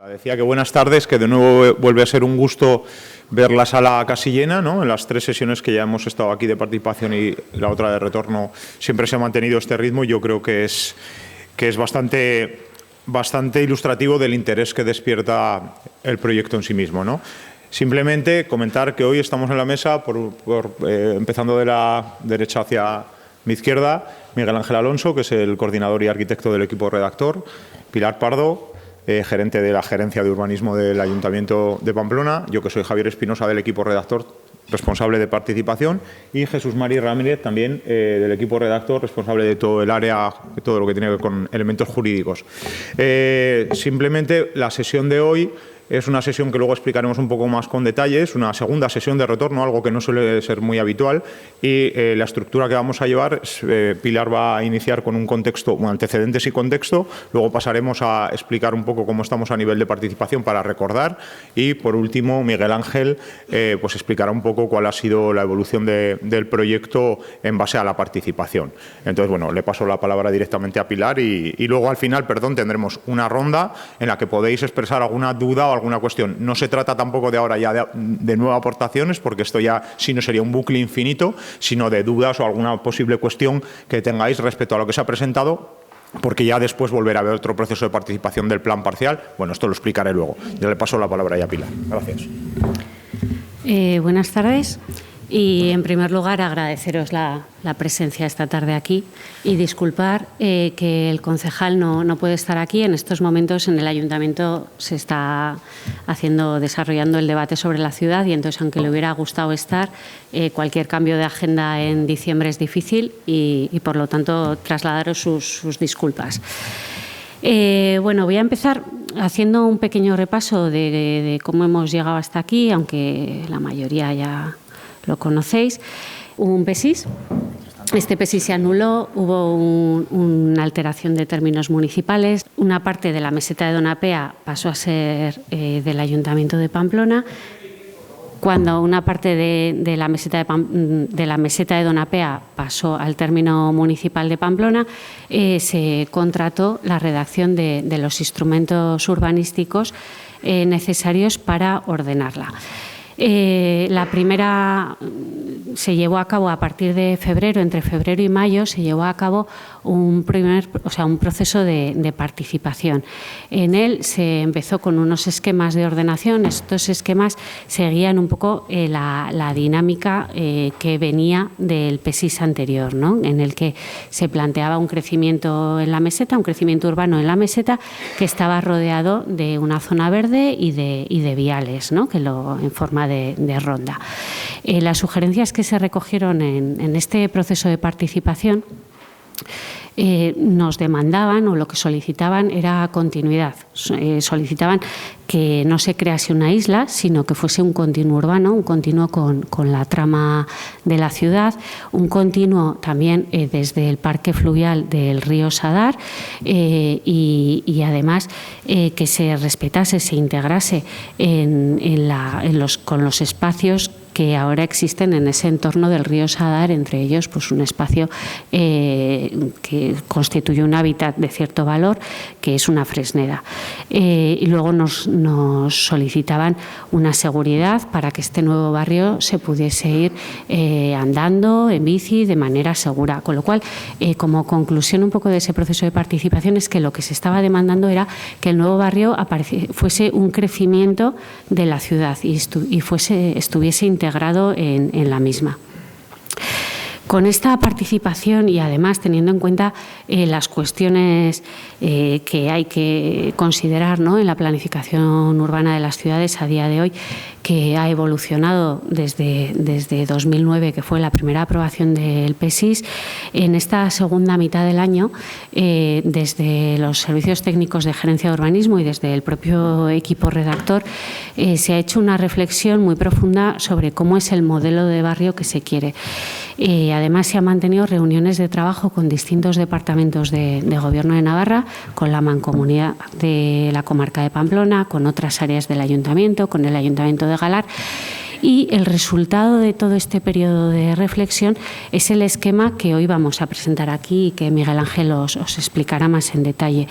Decía que buenas tardes, que de nuevo vuelve a ser un gusto ver la sala casi llena, ¿no? En las 3 sesiones que ya hemos estado aquí de participación y la otra de retorno siempre se ha mantenido este ritmo y yo creo que es bastante ilustrativo del interés que despierta el proyecto en sí mismo, ¿no? Simplemente comentar que hoy estamos en la mesa, empezando de la derecha hacia mi izquierda, Miguel Ángel Alonso, que es el coordinador y arquitecto del equipo redactor, Pilar Pardo, gerente de la Gerencia de Urbanismo del Ayuntamiento de Pamplona, yo que soy Javier Espinosa del equipo redactor, responsable de participación, y Jesús Mari Ramírez, también del equipo redactor, responsable de todo el área, de todo lo que tiene que ver con elementos jurídicos. Simplemente la sesión de hoy es una sesión que luego explicaremos un poco más con detalles, una segunda sesión de retorno, algo que no suele ser muy habitual, y la estructura que vamos a llevar, Pilar va a iniciar con un contexto, antecedentes y contexto, luego pasaremos a explicar un poco cómo estamos a nivel de participación para recordar, y por último Miguel Ángel pues explicará un poco cuál ha sido la evolución del proyecto en base a la participación. Entonces, bueno, le paso la palabra directamente a Pilar y luego al final, tendremos una ronda en la que podéis expresar alguna duda o alguna cuestión. No se trata tampoco de ahora ya de nuevas aportaciones, porque esto ya sí no sería un bucle infinito, sino de dudas o alguna posible cuestión que tengáis respecto a lo que se ha presentado, porque ya después volverá a haber otro proceso de participación del plan parcial. Bueno, esto lo explicaré luego. Ya le paso la palabra ya a Pilar. Gracias. Buenas tardes. Y, en primer lugar, agradeceros la presencia esta tarde aquí y disculpar que el concejal no puede estar aquí. En estos momentos en el Ayuntamiento se está desarrollando el debate sobre la ciudad y entonces, aunque le hubiera gustado estar, cualquier cambio de agenda en diciembre es difícil y por lo tanto, trasladaros sus disculpas. Bueno, voy a empezar haciendo un pequeño repaso de cómo hemos llegado hasta aquí, aunque la mayoría ya lo conocéis. Hubo un PESIS. Este PESIS se anuló, hubo una alteración de términos municipales. Una parte de la meseta de Donapea pasó a ser del Ayuntamiento de Pamplona. Cuando una parte de la meseta de Donapea pasó al término municipal de Pamplona, se contrató la redacción de los instrumentos urbanísticos necesarios para ordenarla. La primera se llevó a cabo a partir de febrero, entre febrero y mayo, se llevó a cabo un proceso de participación. En él se empezó con unos esquemas de ordenación. Estos esquemas seguían un poco la dinámica que venía del PESIS anterior, ¿no? En el que se planteaba un crecimiento en la meseta, un crecimiento urbano en la meseta, que estaba rodeado de una zona verde y de viales, ¿no? En forma de ronda. Las sugerencias que se recogieron en este proceso de participación nos demandaban, o lo que solicitaban era continuidad. Solicitaban que no se crease una isla, sino que fuese un continuo urbano, un continuo con la trama de la ciudad, un continuo también desde el parque fluvial del río Sadar y además que se respetase, se integrase con los espacios que ahora existen en ese entorno del río Sadar, entre ellos pues un espacio que constituye un hábitat de cierto valor, que es una fresneda. Y luego nos solicitaban una seguridad para que este nuevo barrio se pudiese ir andando en bici de manera segura. Con lo cual, como conclusión un poco de ese proceso de participación, es que lo que se estaba demandando era que el nuevo barrio fuese un crecimiento de la ciudad y estuviese integrado en la misma. Con esta participación y además teniendo en cuenta las cuestiones que hay que considerar, ¿no?, en la planificación urbana de las ciudades a día de hoy, que ha evolucionado desde 2009, que fue la primera aprobación del PESIS, en esta segunda mitad del año, desde los servicios técnicos de gerencia de urbanismo y desde el propio equipo redactor, se ha hecho una reflexión muy profunda sobre cómo es el modelo de barrio que se quiere. Además, se han mantenido reuniones de trabajo con distintos departamentos de Gobierno de Navarra, con la Mancomunidad de la Comarca de Pamplona, con otras áreas del Ayuntamiento, con el Ayuntamiento de Galar. Y el resultado de todo este periodo de reflexión es el esquema que hoy vamos a presentar aquí y que Miguel Ángel os explicará más en detalle.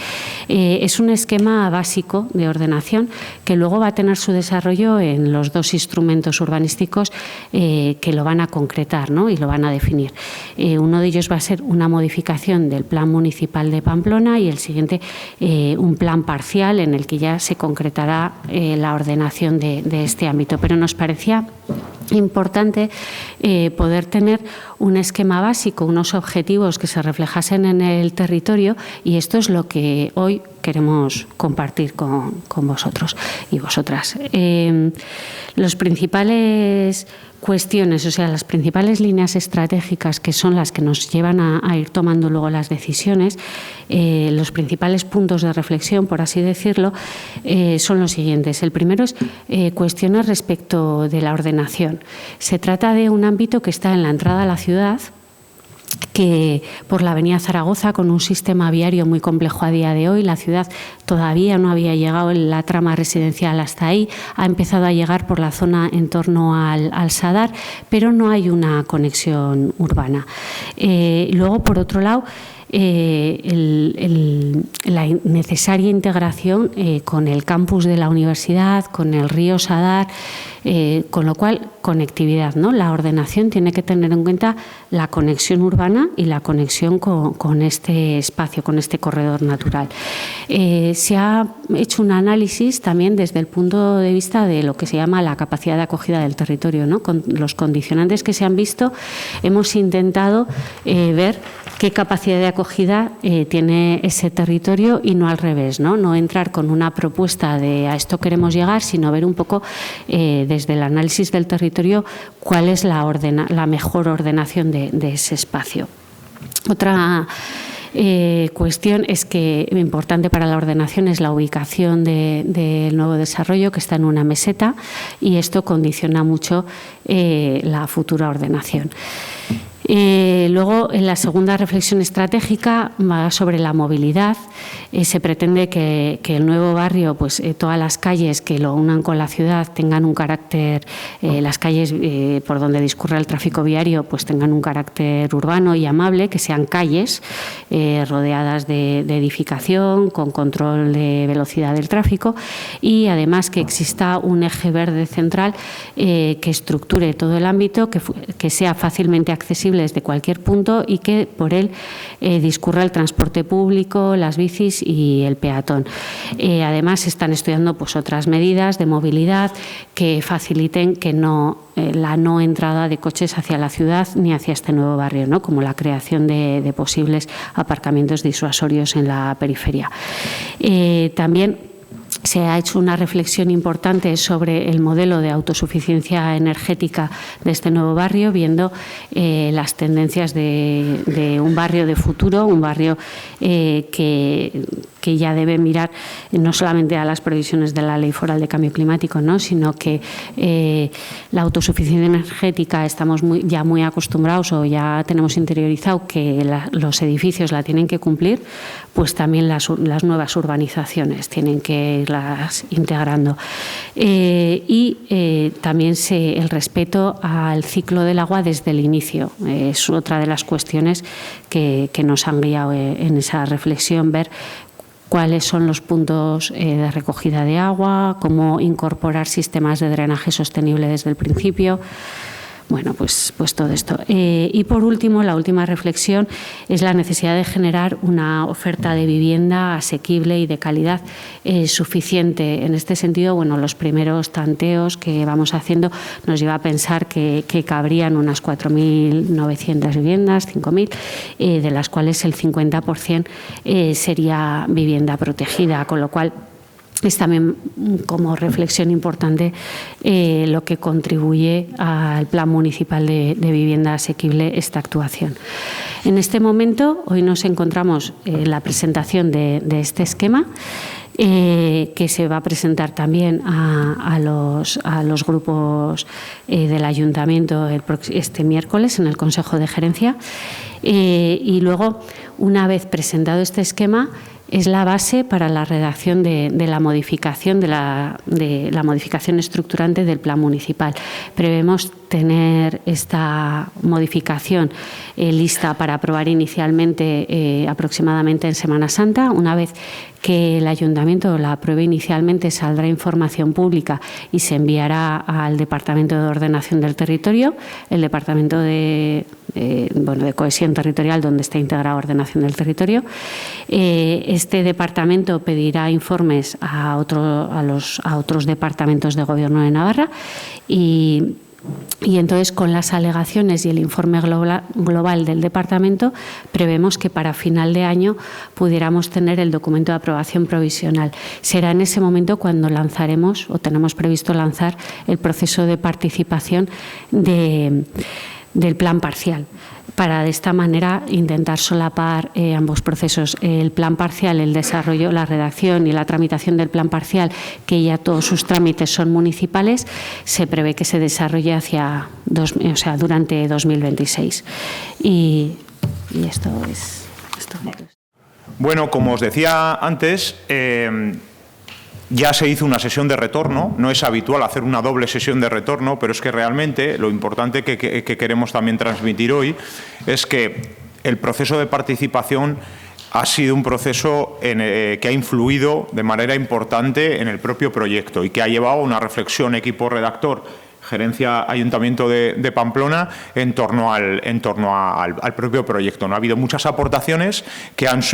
Es un esquema básico de ordenación que luego va a tener su desarrollo en los dos instrumentos urbanísticos que lo van a concretar, ¿no? Y lo van a definir. Uno de ellos va a ser una modificación del Plan Municipal de Pamplona y el siguiente un plan parcial en el que ya se concretará la ordenación de este ámbito. Pero nos parecía importante poder tener un esquema básico, unos objetivos que se reflejasen en el territorio, y esto es lo que hoy queremos compartir con vosotros y vosotras. Los principales cuestiones, o sea, las principales líneas estratégicas que son las que nos llevan a ir tomando luego las decisiones, los principales puntos de reflexión, por así decirlo, son los siguientes. El primero es cuestiones respecto de la ordenación. Se trata de un ámbito que está en la entrada a la ciudad, que por la avenida Zaragoza, con un sistema viario muy complejo a día de hoy, la ciudad todavía no había llegado en la trama residencial hasta ahí, ha empezado a llegar por la zona en torno al Sadar, pero no hay una conexión urbana. Luego, por otro lado, la necesaria integración con el campus de la universidad, con el río Sadar, con lo cual conectividad, ¿no? La ordenación tiene que tener en cuenta la conexión urbana y la conexión con este espacio, con este corredor natural. Se ha hecho un análisis también desde el punto de vista de lo que se llama la capacidad de acogida del territorio, ¿no? Con los condicionantes que se han visto, hemos intentado ver qué capacidad de acogida tiene ese territorio y no al revés, ¿no? No entrar con una propuesta de a esto queremos llegar, sino ver un poco desde el análisis del territorio cuál es la mejor ordenación de ese espacio. Otra cuestión es que importante para la ordenación es la ubicación del nuevo desarrollo, que está en una meseta, y esto condiciona mucho la futura ordenación. Luego, en la segunda reflexión estratégica va sobre la movilidad. Se pretende que el nuevo barrio, pues todas las calles que lo unan con la ciudad tengan un carácter, las calles por donde discurre el tráfico viario, pues tengan un carácter urbano y amable, que sean calles rodeadas de edificación, con control de velocidad del tráfico, y además que exista un eje verde central que estructure todo el ámbito, que sea fácilmente accesible desde cualquier punto y que por él discurra el transporte público, las bicis y el peatón. Además, se están estudiando pues otras medidas de movilidad que faciliten que la no entrada de coches hacia la ciudad ni hacia este nuevo barrio, ¿no? Como la creación de posibles aparcamientos disuasorios en la periferia. También se ha hecho una reflexión importante sobre el modelo de autosuficiencia energética de este nuevo barrio, viendo las tendencias de un barrio de futuro, un barrio que ya debe mirar no solamente a las previsiones de la Ley Foral de Cambio Climático, ¿no? Sino que la autosuficiencia energética estamos ya muy acostumbrados o ya tenemos interiorizado que los edificios la tienen que cumplir, pues también las nuevas urbanizaciones tienen que irlas integrando. También el respeto al ciclo del agua desde el inicio. Es otra de las cuestiones que nos han guiado en esa reflexión, ver cuáles son los puntos de recogida de agua, cómo incorporar sistemas de drenaje sostenible desde el principio. Bueno, pues todo esto. Y por último, la última reflexión es la necesidad de generar una oferta de vivienda asequible y de calidad suficiente. En este sentido, bueno, los primeros tanteos que vamos haciendo nos lleva a pensar que cabrían unas 4.900 viviendas, 5.000, de las cuales el 50% sería vivienda protegida, con lo cual es también como reflexión importante lo que contribuye al Plan Municipal de Vivienda Asequible esta actuación. En este momento, hoy nos encontramos en la presentación de este esquema, que se va a presentar también a los grupos del Ayuntamiento este miércoles en el Consejo de Gerencia. Y luego, una vez presentado este esquema, es la base para la redacción de la modificación de la modificación estructurante del plan municipal. Prevemos tener esta modificación lista para aprobar inicialmente aproximadamente en Semana Santa. Una vez que el Ayuntamiento la apruebe inicialmente, saldrá información pública y se enviará al Departamento de Ordenación del Territorio, el Departamento de Cohesión Territorial, donde está integrada Ordenación del Territorio. Este departamento pedirá informes a otros departamentos de Gobierno de Navarra y entonces, con las alegaciones y el informe global del departamento, prevemos que para final de año pudiéramos tener el documento de aprobación provisional. Será en ese momento cuando lanzaremos, o tenemos previsto lanzar, el proceso de participación del plan parcial, para de esta manera intentar solapar ambos procesos. El plan parcial, el desarrollo, la redacción y la tramitación del plan parcial, que ya todos sus trámites son municipales, se prevé que se desarrolle durante 2026. Y esto es todo. Bueno, como os decía antes, ya se hizo una sesión de retorno. No es habitual hacer una doble sesión de retorno, pero es que realmente lo importante que queremos también transmitir hoy es que el proceso de participación ha sido un proceso que ha influido de manera importante en el propio proyecto y que ha llevado a una reflexión equipo redactor, Gerencia Ayuntamiento de Pamplona, en torno al propio proyecto. ¿No? Ha habido muchas aportaciones que han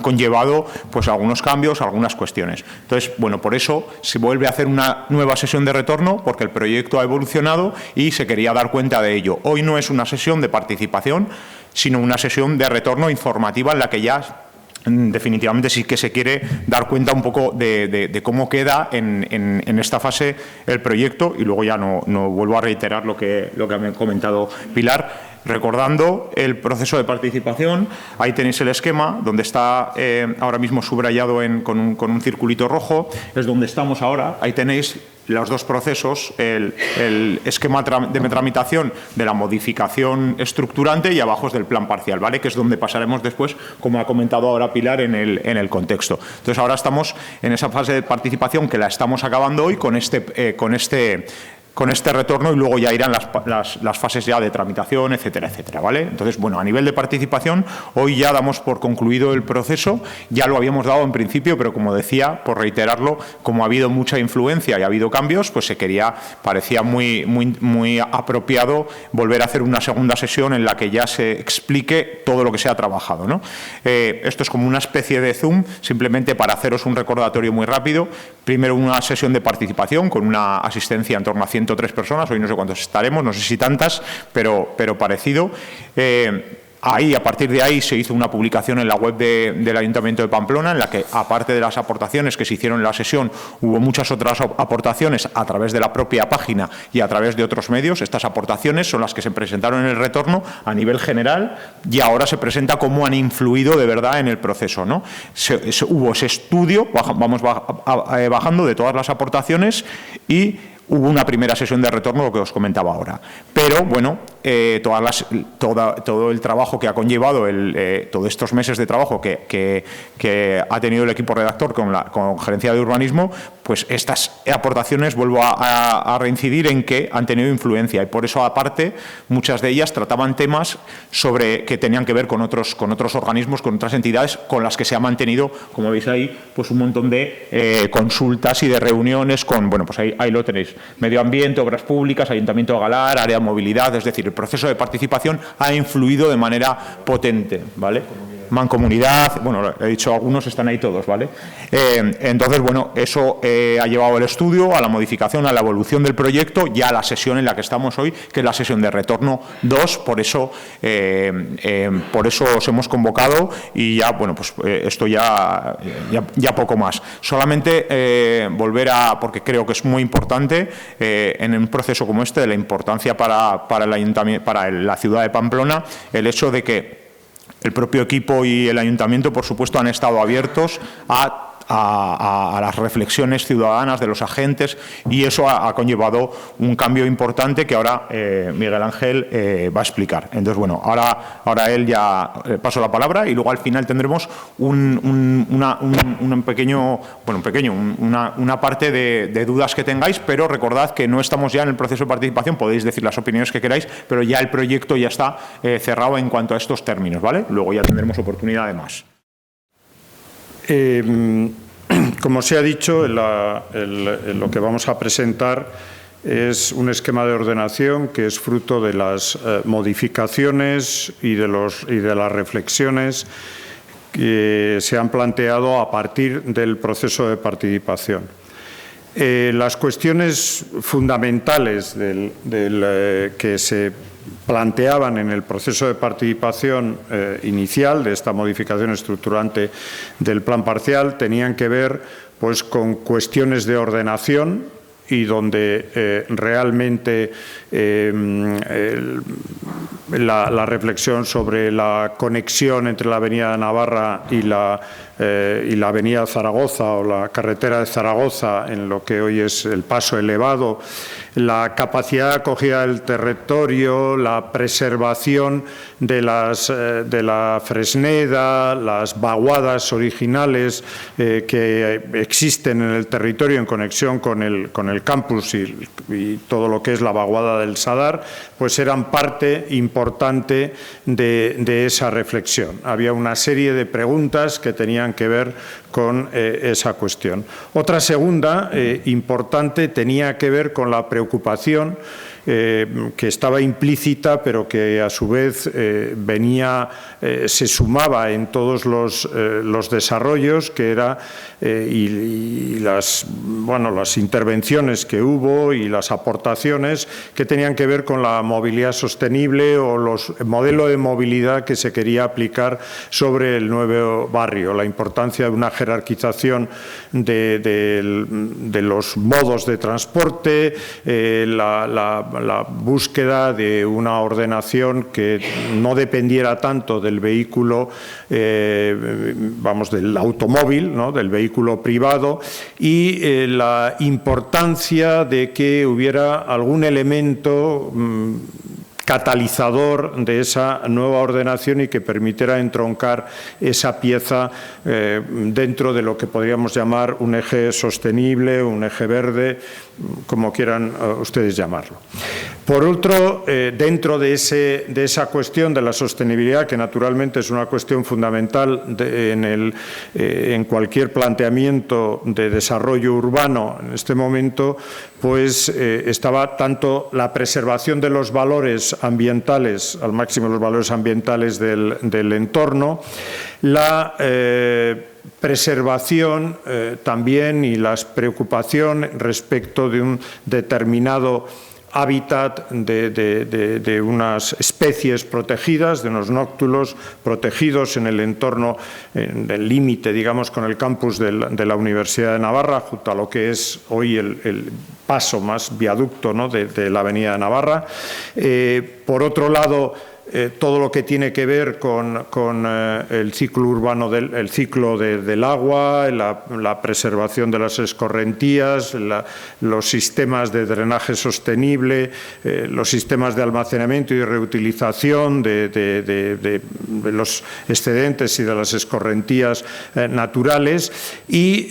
conllevado pues algunos cambios, algunas cuestiones. Entonces, bueno, por eso se vuelve a hacer una nueva sesión de retorno, porque el proyecto ha evolucionado y se quería dar cuenta de ello. Hoy no es una sesión de participación, sino una sesión de retorno informativa en la que ya definitivamente sí que se quiere dar cuenta un poco de cómo queda en esta fase el proyecto, y luego ya no vuelvo a reiterar lo que ha comentado Pilar. Recordando el proceso de participación, ahí tenéis el esquema, donde está ahora mismo subrayado con un circulito rojo, es donde estamos ahora. Ahí tenéis los dos procesos, el esquema de tramitación de la modificación estructurante, y abajo es del plan parcial, ¿vale? Que es donde pasaremos después, como ha comentado ahora Pilar, en el contexto. Entonces, ahora estamos en esa fase de participación que la estamos acabando hoy con este retorno, y luego ya irán las fases ya de tramitación, etcétera, etcétera, ¿vale? Entonces, bueno, a nivel de participación, hoy ya damos por concluido el proceso. Ya lo habíamos dado en principio, pero como decía, por reiterarlo, como ha habido mucha influencia y ha habido cambios, pues parecía muy apropiado volver a hacer una segunda sesión en la que ya se explique todo lo que se ha trabajado, ¿no? Esto es como una especie de Zoom, simplemente para haceros un recordatorio muy rápido. Primero, una sesión de participación con una asistencia en torno a 103 personas, hoy no sé cuántos estaremos, no sé si tantas, pero parecido. Ahí, a partir de ahí, se hizo una publicación en la web del Ayuntamiento de Pamplona, en la que, aparte de las aportaciones que se hicieron en la sesión, hubo muchas otras aportaciones a través de la propia página y a través de otros medios. Estas aportaciones son las que se presentaron en el retorno a nivel general, y ahora se presenta cómo han influido de verdad en el proceso, ¿no? Hubo ese estudio, vamos bajando de todas las aportaciones, y hubo una primera sesión de retorno, lo que os comentaba ahora. Pero, bueno, todo el trabajo que ha conllevado, todos estos meses de trabajo que ha tenido el equipo redactor con Gerencia de Urbanismo, pues estas aportaciones, vuelvo a reincidir en que han tenido influencia, y por eso, aparte, muchas de ellas trataban temas que tenían que ver con otros organismos, con otras entidades con las que se ha mantenido, como veis ahí, pues un montón de consultas y de reuniones bueno, pues ahí lo tenéis. Medio Ambiente, Obras Públicas, Ayuntamiento de Galar, Área de Movilidad, es decir, el proceso de participación ha influido de manera potente, ¿vale? Mancomunidad, bueno, he dicho algunos, están ahí todos, ¿vale? Entonces, bueno, eso ha llevado el estudio a la modificación, a la evolución del proyecto, ya a la sesión en la que estamos hoy, que es la sesión de retorno 2, por eso os hemos convocado, y ya, bueno, pues esto ya poco más. Solamente volver porque creo que es muy importante en un proceso como este, de la importancia para el Ayuntamiento, para la ciudad de Pamplona, el hecho de que el propio equipo y el Ayuntamiento, por supuesto, han estado abiertos a a las reflexiones ciudadanas de los agentes, y eso ha conllevado un cambio importante que ahora Miguel Ángel va a explicar. Entonces, bueno, ahora él ya paso la palabra y luego al final tendremos una parte de dudas que tengáis, pero recordad que no estamos ya en el proceso de participación, podéis decir las opiniones que queráis, pero ya el proyecto ya está cerrado en cuanto a estos términos, ¿vale? Luego ya tendremos oportunidad de más. Como se ha dicho, lo que vamos a presentar es un esquema de ordenación que es fruto de las modificaciones y de las reflexiones que se han planteado a partir del proceso de participación. Las cuestiones fundamentales que se planteaban en el proceso de participación inicial de esta modificación estructurante del plan parcial tenían que ver pues, con cuestiones de ordenación, y donde realmente la reflexión sobre la conexión entre la Avenida de Navarra y la Avenida Zaragoza o la carretera de Zaragoza, en lo que hoy es el paso elevado, la capacidad de acogida del territorio, la preservación de la Fresneda, las vaguadas originales que existen en el territorio en conexión con el campus y todo lo que es la vaguada del Sadar, pues eran parte importante de esa reflexión. Había una serie de preguntas que tenían que ver con esa cuestión. Otra segunda importante tenía que ver con la preocupación que estaba implícita, pero que a su vez se sumaba en todos los desarrollos, que era las intervenciones que hubo y las aportaciones que tenían que ver con la movilidad sostenible o el modelo de movilidad que se quería aplicar sobre el nuevo barrio, la importancia de una jerarquización de los modos de transporte, la búsqueda de una ordenación que no dependiera tanto del vehículo, del automóvil, ¿no?, del vehículo privado, y la importancia de que hubiera algún elemento catalizador de esa nueva ordenación y que permitiera entroncar esa pieza dentro de lo que podríamos llamar un eje sostenible, un eje verde, como quieran ustedes llamarlo. Por otro, dentro de esa cuestión de la sostenibilidad, que naturalmente es una cuestión fundamental en cualquier planteamiento de desarrollo urbano en este momento, pues estaba tanto la preservación de los valores ambientales, al máximo los valores ambientales del entorno, la preservación también y la preocupación respecto de un determinado hábitat de unas especies protegidas, de unos nóctulos protegidos en el entorno, en el límite, digamos, con el campus de la Universidad de Navarra, junto a lo que es hoy el paso más viaducto, ¿no?, de la Avenida de Navarra. Por otro lado, todo lo que tiene que ver con el ciclo urbano, el ciclo del agua, la preservación de las escorrentías, los sistemas de drenaje sostenible, los sistemas de almacenamiento y reutilización de los excedentes y de las escorrentías naturales, y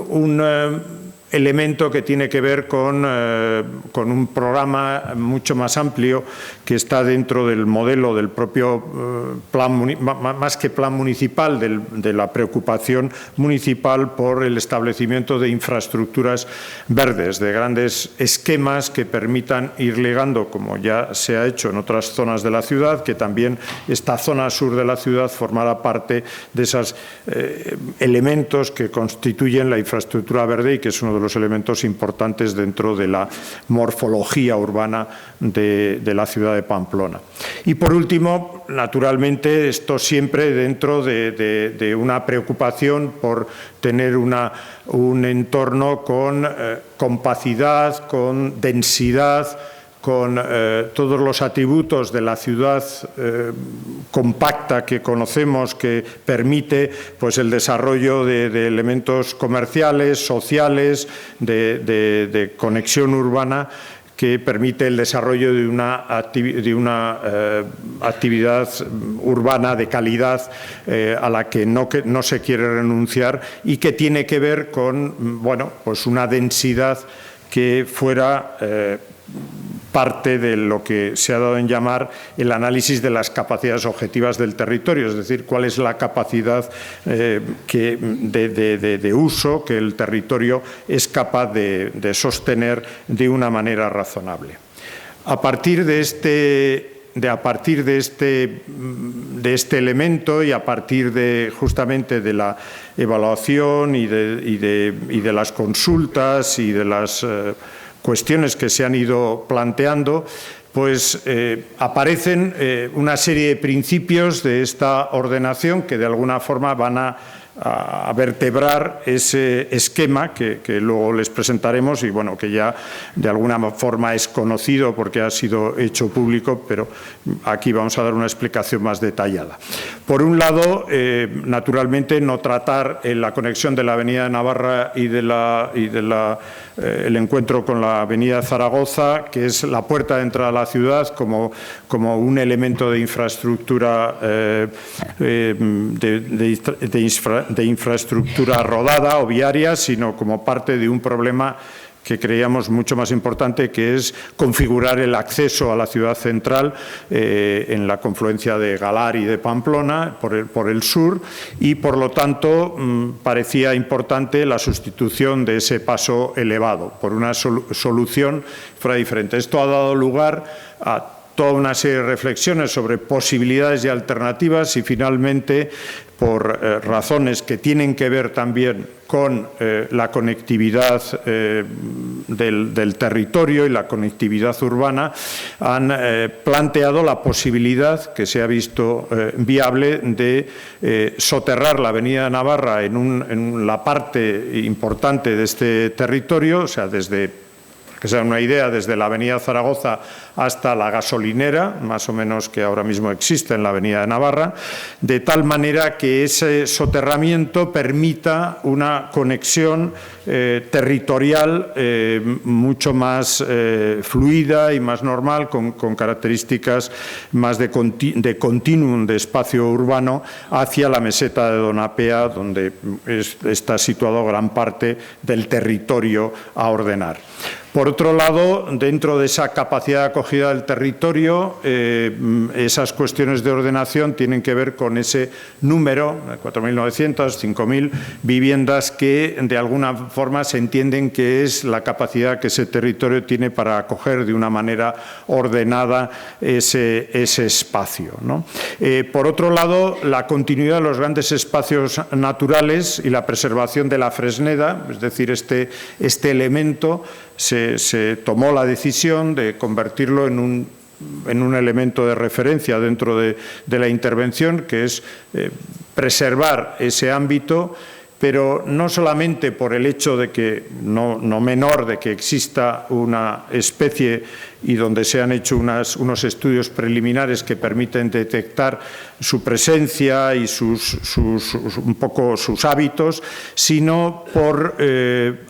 un elemento que tiene que ver con un programa mucho más amplio que está dentro del modelo del propio plan, más que plan municipal, de la preocupación municipal por el establecimiento de infraestructuras verdes, de grandes esquemas que permitan ir ligando, como ya se ha hecho en otras zonas de la ciudad, que también esta zona sur de la ciudad formara parte de esos elementos que constituyen la infraestructura verde y que es uno de los elementos importantes dentro de la morfología urbana de la ciudad de Pamplona. Y por último, naturalmente, esto siempre dentro de una preocupación por tener un entorno con compacidad, con densidad, con todos los atributos de la ciudad compacta que conocemos, que permite pues, el desarrollo de elementos comerciales, sociales, de conexión urbana, que permite el desarrollo de una actividad urbana de calidad a la que no se quiere renunciar y que tiene que ver con pues una densidad que fuera parte de lo que se ha dado en llamar el análisis de las capacidades objetivas del territorio, es decir, cuál es la capacidad de uso que el territorio es capaz de sostener de una manera razonable. A partir de este elemento y a partir justamente de la evaluación y de las consultas y de las cuestiones que se han ido planteando, pues aparecen una serie de principios de esta ordenación que de alguna forma van a vertebrar ese esquema que luego les presentaremos y bueno, que ya de alguna forma es conocido porque ha sido hecho público, pero aquí vamos a dar una explicación más detallada. Por un lado, naturalmente, no tratar la conexión de la Avenida de Navarra y el encuentro con la Avenida Zaragoza, que es la puerta de entrada a la ciudad, como un elemento de infraestructura de infraestructura rodada o viaria, sino como parte de un problema que creíamos mucho más importante, que es configurar el acceso a la ciudad central en la confluencia de Galar y de Pamplona por el sur, y por lo tanto parecía importante la sustitución de ese paso elevado por una solución fuera diferente. Esto ha dado lugar a toda una serie de reflexiones sobre posibilidades y alternativas y finalmente, por razones que tienen que ver también con la conectividad del territorio y la conectividad urbana, han planteado la posibilidad, que se ha visto viable, de soterrar la Avenida de Navarra en la parte importante de este territorio, o sea, que sea una idea, desde la Avenida Zaragoza hasta la gasolinera, más o menos, que ahora mismo existe en la Avenida de Navarra, de tal manera que ese soterramiento permita una conexión territorial mucho más fluida y más normal, con características más de continuum de espacio urbano hacia la meseta de Donapea, donde está situado gran parte del territorio a ordenar. Por otro lado, dentro de esa capacidad de acogida del territorio, esas cuestiones de ordenación tienen que ver con ese número, 4.900, 5.000 viviendas que de alguna forma se entienden que es la capacidad que ese territorio tiene para acoger de una manera ordenada ese espacio, ¿no? Por otro lado, la continuidad de los grandes espacios naturales y la preservación de la Fresneda, es decir, este elemento, se tomó la decisión de convertirlo en un elemento de referencia dentro de la intervención, que es preservar ese ámbito, pero no solamente por el hecho de que, no menor, de que exista una especie y donde se han hecho unos estudios preliminares que permiten detectar su presencia y un poco sus hábitos, sino por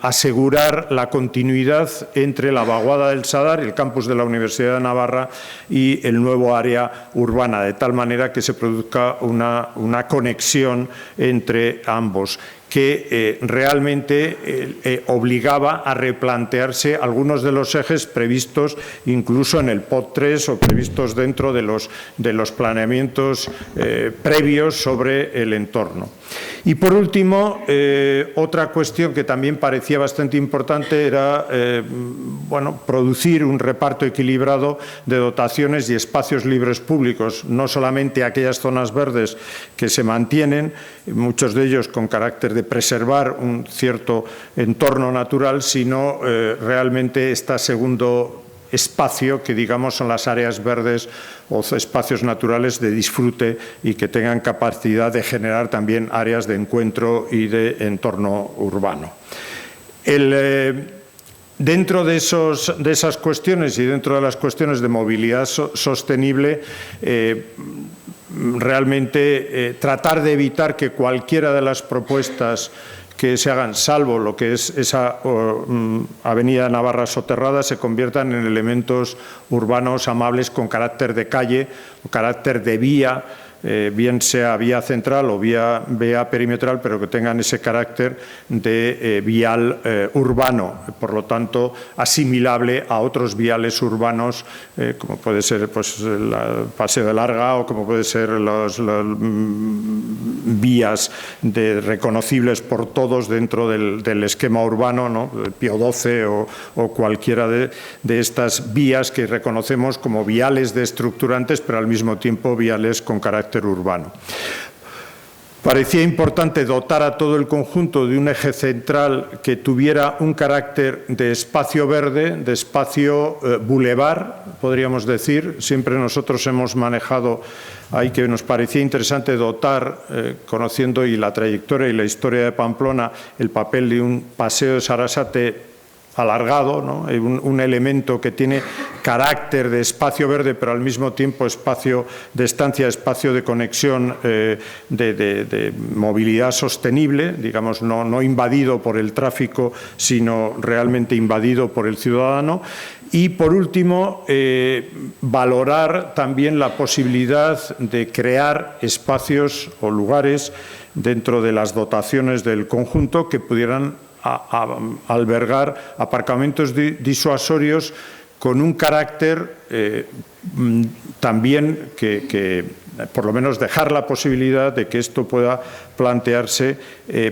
asegurar la continuidad entre la vaguada del Sadar, el campus de la Universidad de Navarra, y el nuevo área urbana, de tal manera que se produzca una conexión entre ambos, que realmente obligaba a replantearse algunos de los ejes previstos incluso en el POT 3 o previstos dentro de los planeamientos previos sobre el entorno. Y por último, otra cuestión que también parecía bastante importante era producir un reparto equilibrado de dotaciones y espacios libres públicos, no solamente aquellas zonas verdes que se mantienen, muchos de ellos con carácter de preservar un cierto entorno natural, sino realmente este segundo espacio que, digamos, son las áreas verdes o espacios naturales de disfrute y que tengan capacidad de generar también áreas de encuentro y de entorno urbano. Dentro de esas cuestiones y dentro de las cuestiones de movilidad sostenible, realmente tratar de evitar que cualquiera de las propuestas que se hagan, salvo lo que es esa avenida Navarra soterrada, se conviertan en elementos urbanos amables con carácter de calle o carácter de vía, bien sea vía central o vía perimetral, pero que tengan ese carácter de vial urbano, por lo tanto asimilable a otros viales urbanos, como puede ser pues, el Paseo de Larga o como puede ser las vías reconocibles por todos dentro del esquema urbano, ¿no? Pío XII o cualquiera de estas vías que reconocemos como viales de estructurantes, pero al mismo tiempo viales con carácter urbano. Parecía importante dotar a todo el conjunto de un eje central que tuviera un carácter de espacio verde, de espacio bulevar, podríamos decir. Siempre nosotros hemos manejado ahí que nos parecía interesante dotar, conociendo y la trayectoria y la historia de Pamplona, el papel de un paseo de Sarasate alargado, ¿no? Un elemento que tiene carácter de espacio verde, pero al mismo tiempo espacio de estancia, espacio de conexión, de movilidad sostenible, digamos, no invadido por el tráfico, sino realmente invadido por el ciudadano. Y, por último, valorar también la posibilidad de crear espacios o lugares dentro de las dotaciones del conjunto que pudieran albergar aparcamientos disuasorios con un carácter también que por lo menos dejar la posibilidad de que esto pueda plantearse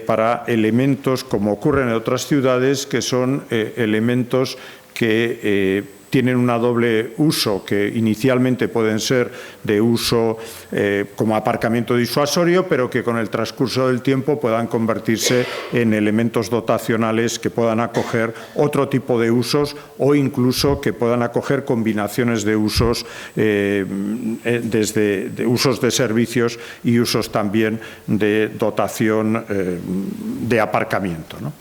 para elementos como ocurre en otras ciudades, que son elementos que tienen una doble uso, que inicialmente pueden ser de uso como aparcamiento disuasorio, pero que con el transcurso del tiempo puedan convertirse en elementos dotacionales que puedan acoger otro tipo de usos o incluso que puedan acoger combinaciones de usos, desde usos de servicios y usos también de dotación de aparcamiento, ¿no?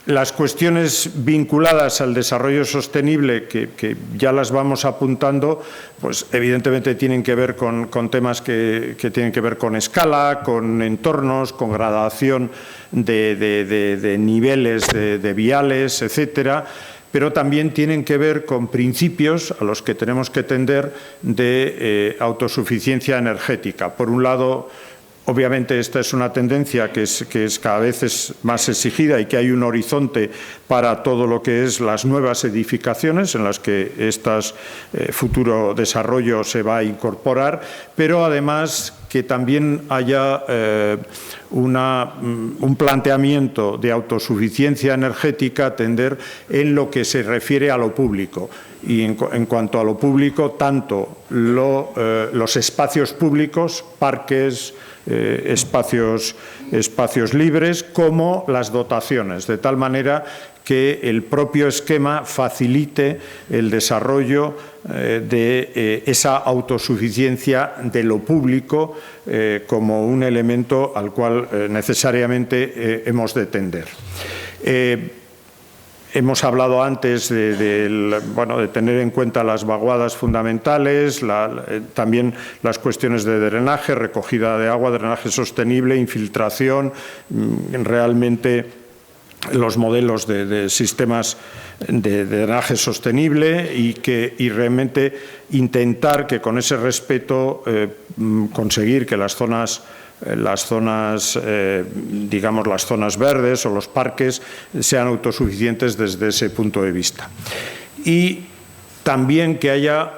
Las cuestiones vinculadas al desarrollo sostenible, que ya las vamos apuntando, pues evidentemente tienen que ver con temas que tienen que ver con escala, con entornos, con gradación de niveles de viales, etcétera, pero también tienen que ver con principios a los que tenemos que tender de autosuficiencia energética. Por un lado, obviamente esta es una tendencia que es cada vez más exigida y que hay un horizonte para todo lo que es las nuevas edificaciones en las que este futuro desarrollo se va a incorporar, pero además que también haya un planteamiento de autosuficiencia energética a tender en lo que se refiere a lo público. Y en cuanto a lo público, tanto los espacios públicos, parques, espacios libres, como las dotaciones, de tal manera que el propio esquema facilite el desarrollo de esa autosuficiencia de lo público como un elemento al cual necesariamente hemos de tender. Hemos hablado antes de tener en cuenta las vaguadas fundamentales, también las cuestiones de drenaje, recogida de agua, drenaje sostenible, infiltración, realmente los modelos de sistemas de drenaje sostenible y realmente intentar que con ese respeto conseguir que las zonas verdes o los parques sean autosuficientes desde ese punto de vista. Y también que haya,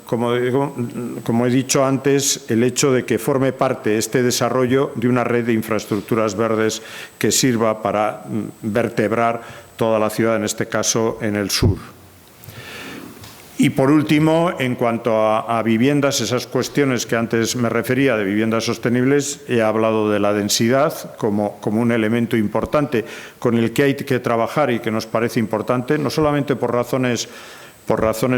como he dicho antes, el hecho de que forme parte este desarrollo de una red de infraestructuras verdes que sirva para vertebrar toda la ciudad, en este caso en el sur. Y, por último, en cuanto a viviendas, esas cuestiones que antes me refería de viviendas sostenibles, he hablado de la densidad como un elemento importante con el que hay que trabajar y que nos parece importante, no solamente por razones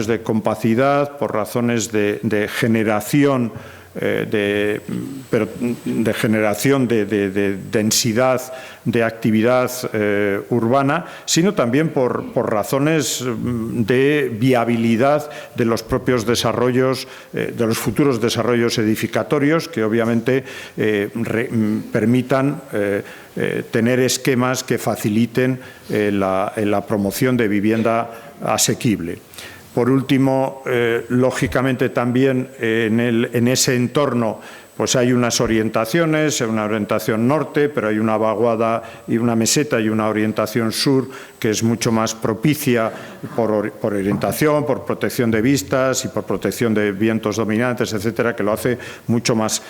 de compacidad, por razones de generación pero de generación de densidad de actividad urbana, sino también por razones de viabilidad de los propios desarrollos, de los futuros desarrollos edificatorios, que obviamente permitan tener esquemas que faciliten la promoción de vivienda asequible. Por último, lógicamente también en ese entorno pues hay unas orientaciones, una orientación norte, pero hay una vaguada y una meseta y una orientación sur que es mucho más propicia por orientación, por protección de vistas y por protección de vientos dominantes, etcétera, que lo hace mucho más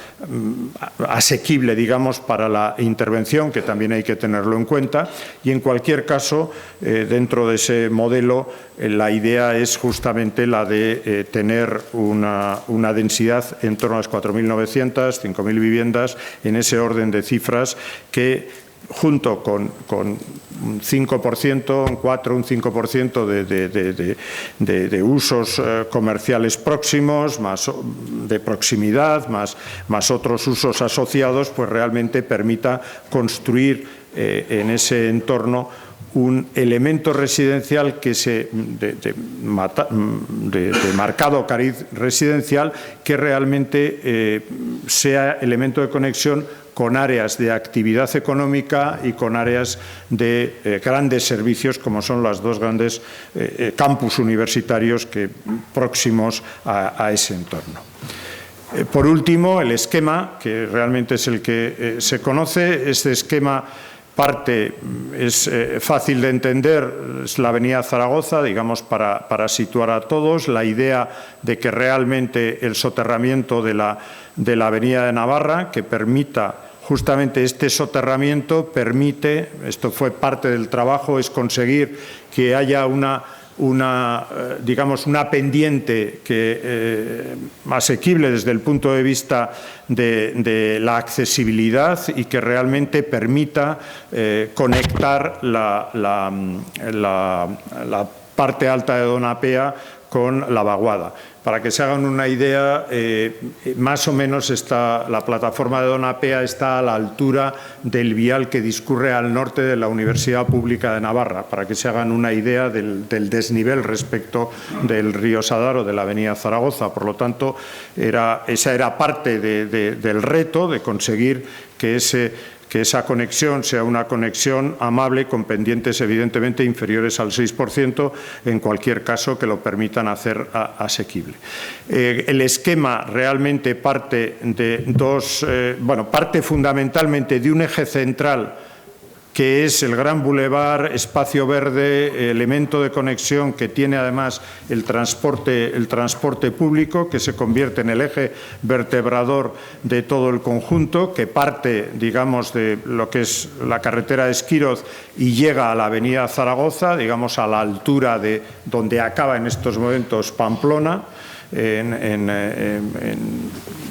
asequible, digamos, para la intervención, que también hay que tenerlo en cuenta. Y en cualquier caso, dentro de ese modelo, la idea es justamente la de tener una densidad en torno a las 4.900, 5.000 viviendas, en ese orden de cifras que, junto con un 5%, un 4, un 5% de usos comerciales próximos, más de proximidad, más otros usos asociados, pues realmente permita construir en ese entorno un elemento residencial que de marcado cariz residencial, que realmente sea elemento de conexión con áreas de actividad económica y con áreas de grandes servicios, como son los dos grandes campus universitarios próximos a ese entorno. Por último, el esquema, que realmente es el que se conoce. Este esquema es fácil de entender, es la avenida Zaragoza, digamos, para situar a todos. La idea de que realmente el soterramiento de la avenida de Navarra, que permita justamente este soterramiento, esto fue parte del trabajo, es conseguir que haya una pendiente asequible desde el punto de vista de la accesibilidad y que realmente permita conectar la parte alta de Donapea con la vaguada. Para que se hagan una idea, más o menos la plataforma de Donapea está a la altura del vial que discurre al norte de la Universidad Pública de Navarra, para que se hagan una idea del desnivel respecto del río Sadar o de la avenida Zaragoza. Por lo tanto, esa era parte del reto de conseguir que esa conexión sea una conexión amable, con pendientes evidentemente inferiores al 6%, en cualquier caso que lo permitan hacer asequible. El esquema realmente parte fundamentalmente de un eje central, que es el gran bulevar, espacio verde, elemento de conexión que tiene además el transporte público, que se convierte en el eje vertebrador de todo el conjunto, que parte, digamos, de lo que es la carretera de Esquiroz y llega a la avenida Zaragoza, digamos, a la altura de donde acaba en estos momentos Pamplona.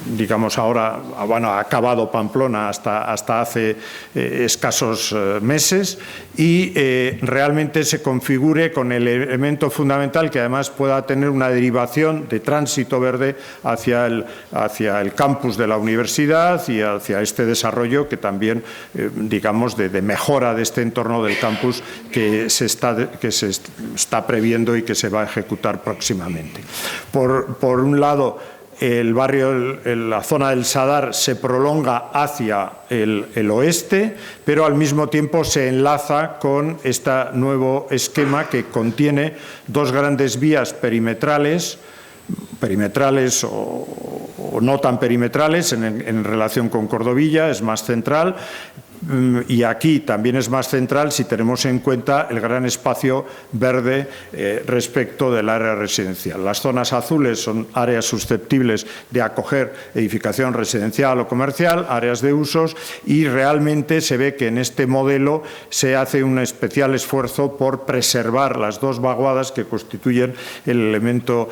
Digamos, ahora, ha acabado Pamplona hasta hace escasos meses, y realmente se configure con el elemento fundamental que además pueda tener una derivación de tránsito verde hacia el campus de la universidad y hacia este desarrollo que también, digamos, de mejora de este entorno del campus que se está previendo y que se va a ejecutar próximamente. Por un lado, el barrio, la zona del Sadar se prolonga hacia el oeste, pero al mismo tiempo se enlaza con este nuevo esquema que contiene dos grandes vías perimetrales o no tan perimetrales en relación con Cordovilla, es más central. Y aquí también es más central si tenemos en cuenta el gran espacio verde respecto del área residencial. Las zonas azules son áreas susceptibles de acoger edificación residencial o comercial, áreas de usos, y realmente se ve que en este modelo se hace un especial esfuerzo por preservar las dos vaguadas que constituyen el elemento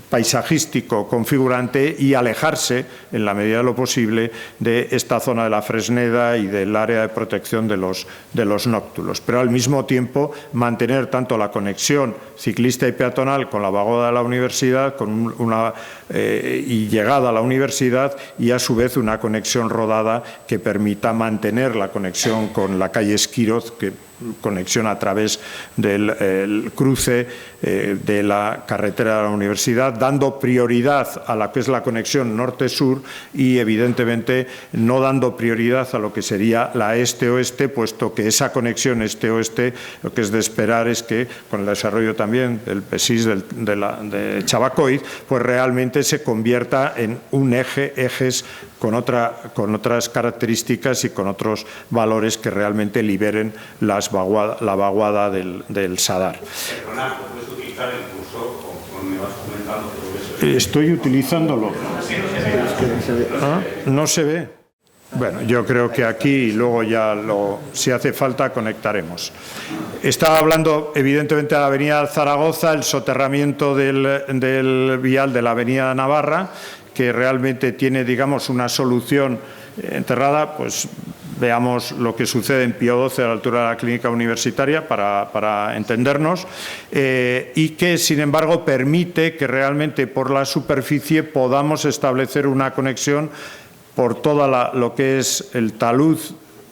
paisajístico configurante y alejarse, en la medida de lo posible, de esta zona de la Fresneda y del el área de protección de los nóctulos, pero al mismo tiempo mantener tanto la conexión ciclista y peatonal con la vaguada de la universidad y llegada a la universidad, y a su vez una conexión rodada que permita mantener la conexión con la calle Esquiroz, conexión a través del cruce de la carretera de la universidad, dando prioridad a la que es la conexión norte-sur y evidentemente no dando prioridad a lo que sería la este-oeste, puesto que esa conexión este-oeste, lo que es de esperar es que con el desarrollo también del PESIS de Chabacoiz, pues realmente se convierta en un ejes con otras características y con otros valores que realmente liberen la vaguada del Sadar. Perdona, ¿puedes utilizar el cursor conforme vas comentando? Estoy utilizándolo. ¿No se ve? Bueno, yo creo que aquí luego ya si hace falta conectaremos. Estaba hablando evidentemente de la avenida Zaragoza, el soterramiento del vial de la avenida Navarra, que realmente tiene, digamos, una solución enterrada. Pues veamos lo que sucede en Pío XII a la altura de la clínica universitaria para entendernos, y que sin embargo permite que realmente por la superficie podamos establecer una conexión por toda lo que es el talud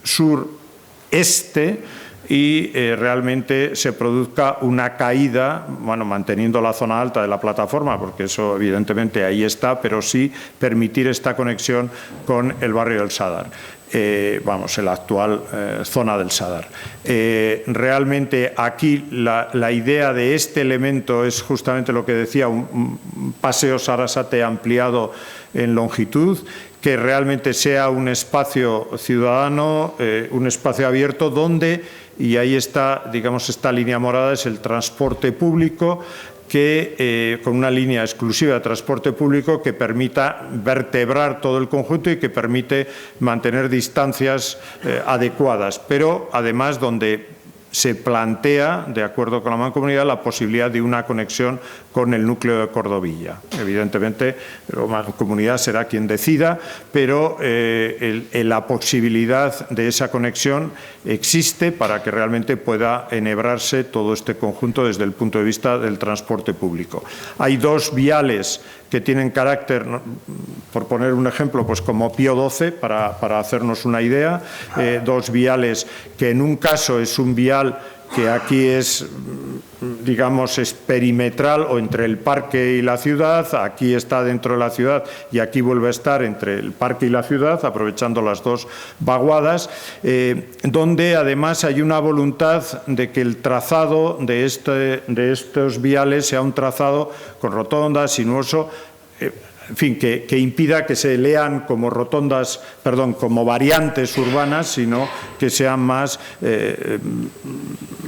sur-este, y realmente se produzca una caída, bueno, manteniendo la zona alta de la plataforma, porque eso evidentemente ahí está, pero sí permitir esta conexión con el barrio del Sadar. En la actual zona del Sadar. Realmente aquí la idea de este elemento es justamente lo que decía, un paseo Sarasate ampliado en longitud, que realmente sea un espacio ciudadano, un espacio abierto donde, y ahí está, digamos, esta línea morada, es el transporte público, que con una línea exclusiva de transporte público que permita vertebrar todo el conjunto y que permite mantener distancias adecuadas, pero además donde se plantea, de acuerdo con la Mancomunidad, la posibilidad de una conexión con el núcleo de Cordovilla. Evidentemente, la Mancomunidad será quien decida, pero la posibilidad de esa conexión existe para que realmente pueda enhebrarse todo este conjunto desde el punto de vista del transporte público. Hay dos viales que tienen carácter, por poner un ejemplo, pues como Pío XII, para hacernos una idea, dos viales que en un caso es un vial que aquí es, digamos, es perimetral o entre el parque y la ciudad, aquí está dentro de la ciudad y aquí vuelve a estar entre el parque y la ciudad, aprovechando las dos vaguadas, donde además hay una voluntad de que el trazado de estos viales sea un trazado con rotondas, sinuoso, en fin, que impida que se lean como rotondas, perdón, como variantes urbanas, sino que sean más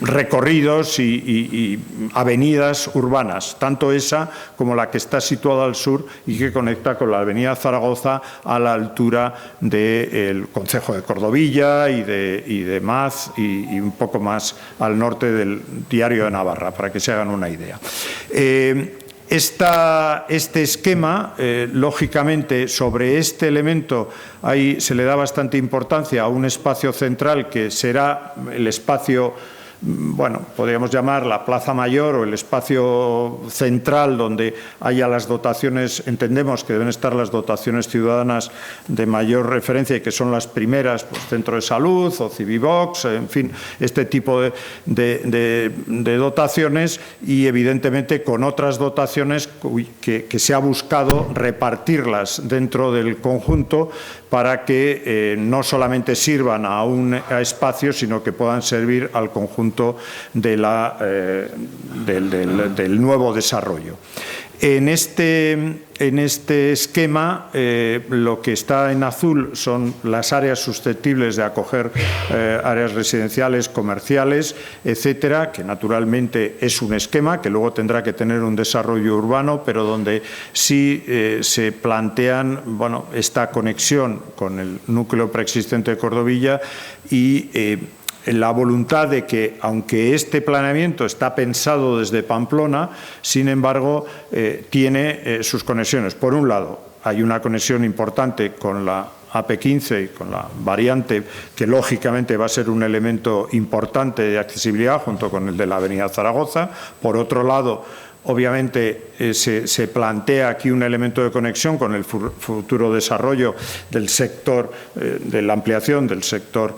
recorridos y avenidas urbanas, tanto esa como la que está situada al sur y que conecta con la avenida Zaragoza a la altura del concejo de Cordovilla y de Maz y un poco más al norte del Diario de Navarra, para que se hagan una idea. Este esquema, lógicamente, sobre este elemento se le da bastante importancia a un espacio central que será el espacio, bueno, podríamos llamar la Plaza Mayor o el espacio central donde haya las dotaciones, entendemos que deben estar las dotaciones ciudadanas de mayor referencia y que son las primeras, pues centro de salud o Civivox, en fin, este tipo de dotaciones, y evidentemente con otras dotaciones que se ha buscado repartirlas dentro del conjunto para que no solamente sirvan a un espacio, sino que puedan servir al conjunto del nuevo desarrollo. En este esquema, lo que está en azul son las áreas susceptibles de acoger áreas residenciales, comerciales, etcétera, que naturalmente es un esquema que luego tendrá que tener un desarrollo urbano, pero donde sí se plantean, bueno, esta conexión con el núcleo preexistente de Cordovilla y la voluntad de que, aunque este planeamiento está pensado desde Pamplona, sin embargo, tiene sus conexiones. Por un lado, hay una conexión importante con la AP15 y con la variante, que lógicamente va a ser un elemento importante de accesibilidad junto con el de la Avenida Zaragoza. Por otro lado, obviamente se plantea aquí un elemento de conexión con el futuro desarrollo del sector, de la ampliación del sector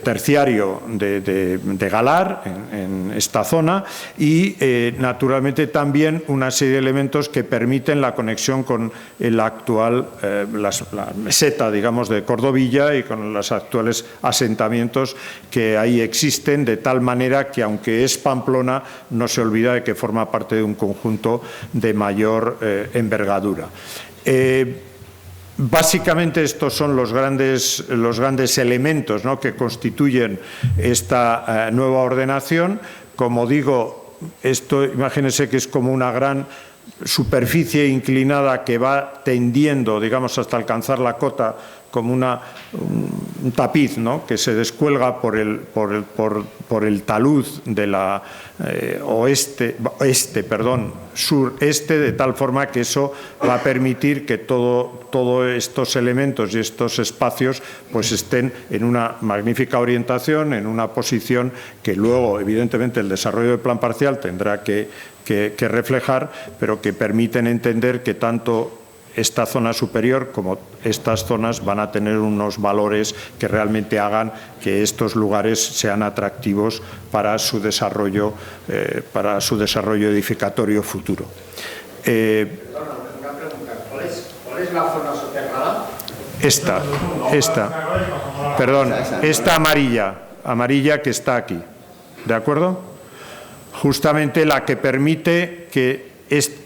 terciario de Galar en esta zona y naturalmente también una serie de elementos que permiten la conexión con el actual, la meseta, digamos, de Cordovilla y con los actuales asentamientos que ahí existen, de tal manera que aunque es Pamplona no se olvida de que forma parte de un conjunto de mayor envergadura. Básicamente estos son los grandes elementos, ¿no?, que constituyen esta nueva ordenación. Como digo, esto imagínense que es como una gran superficie inclinada que va tendiendo, digamos, hasta alcanzar la cota, como un tapiz, ¿no?, que se descuelga por el talud de la sureste, de tal forma que eso va a permitir que todos estos elementos y estos espacios pues estén en una magnífica orientación, en una posición que luego, evidentemente, el desarrollo del plan parcial tendrá que reflejar, pero que permiten entender que tanto esta zona superior como estas zonas van a tener unos valores que realmente hagan que estos lugares sean atractivos para su desarrollo edificatorio futuro. Perdona, una pregunta. ¿Cuál es la zona soterrada? Esta amarilla que está aquí, ¿de acuerdo? Justamente la que permite que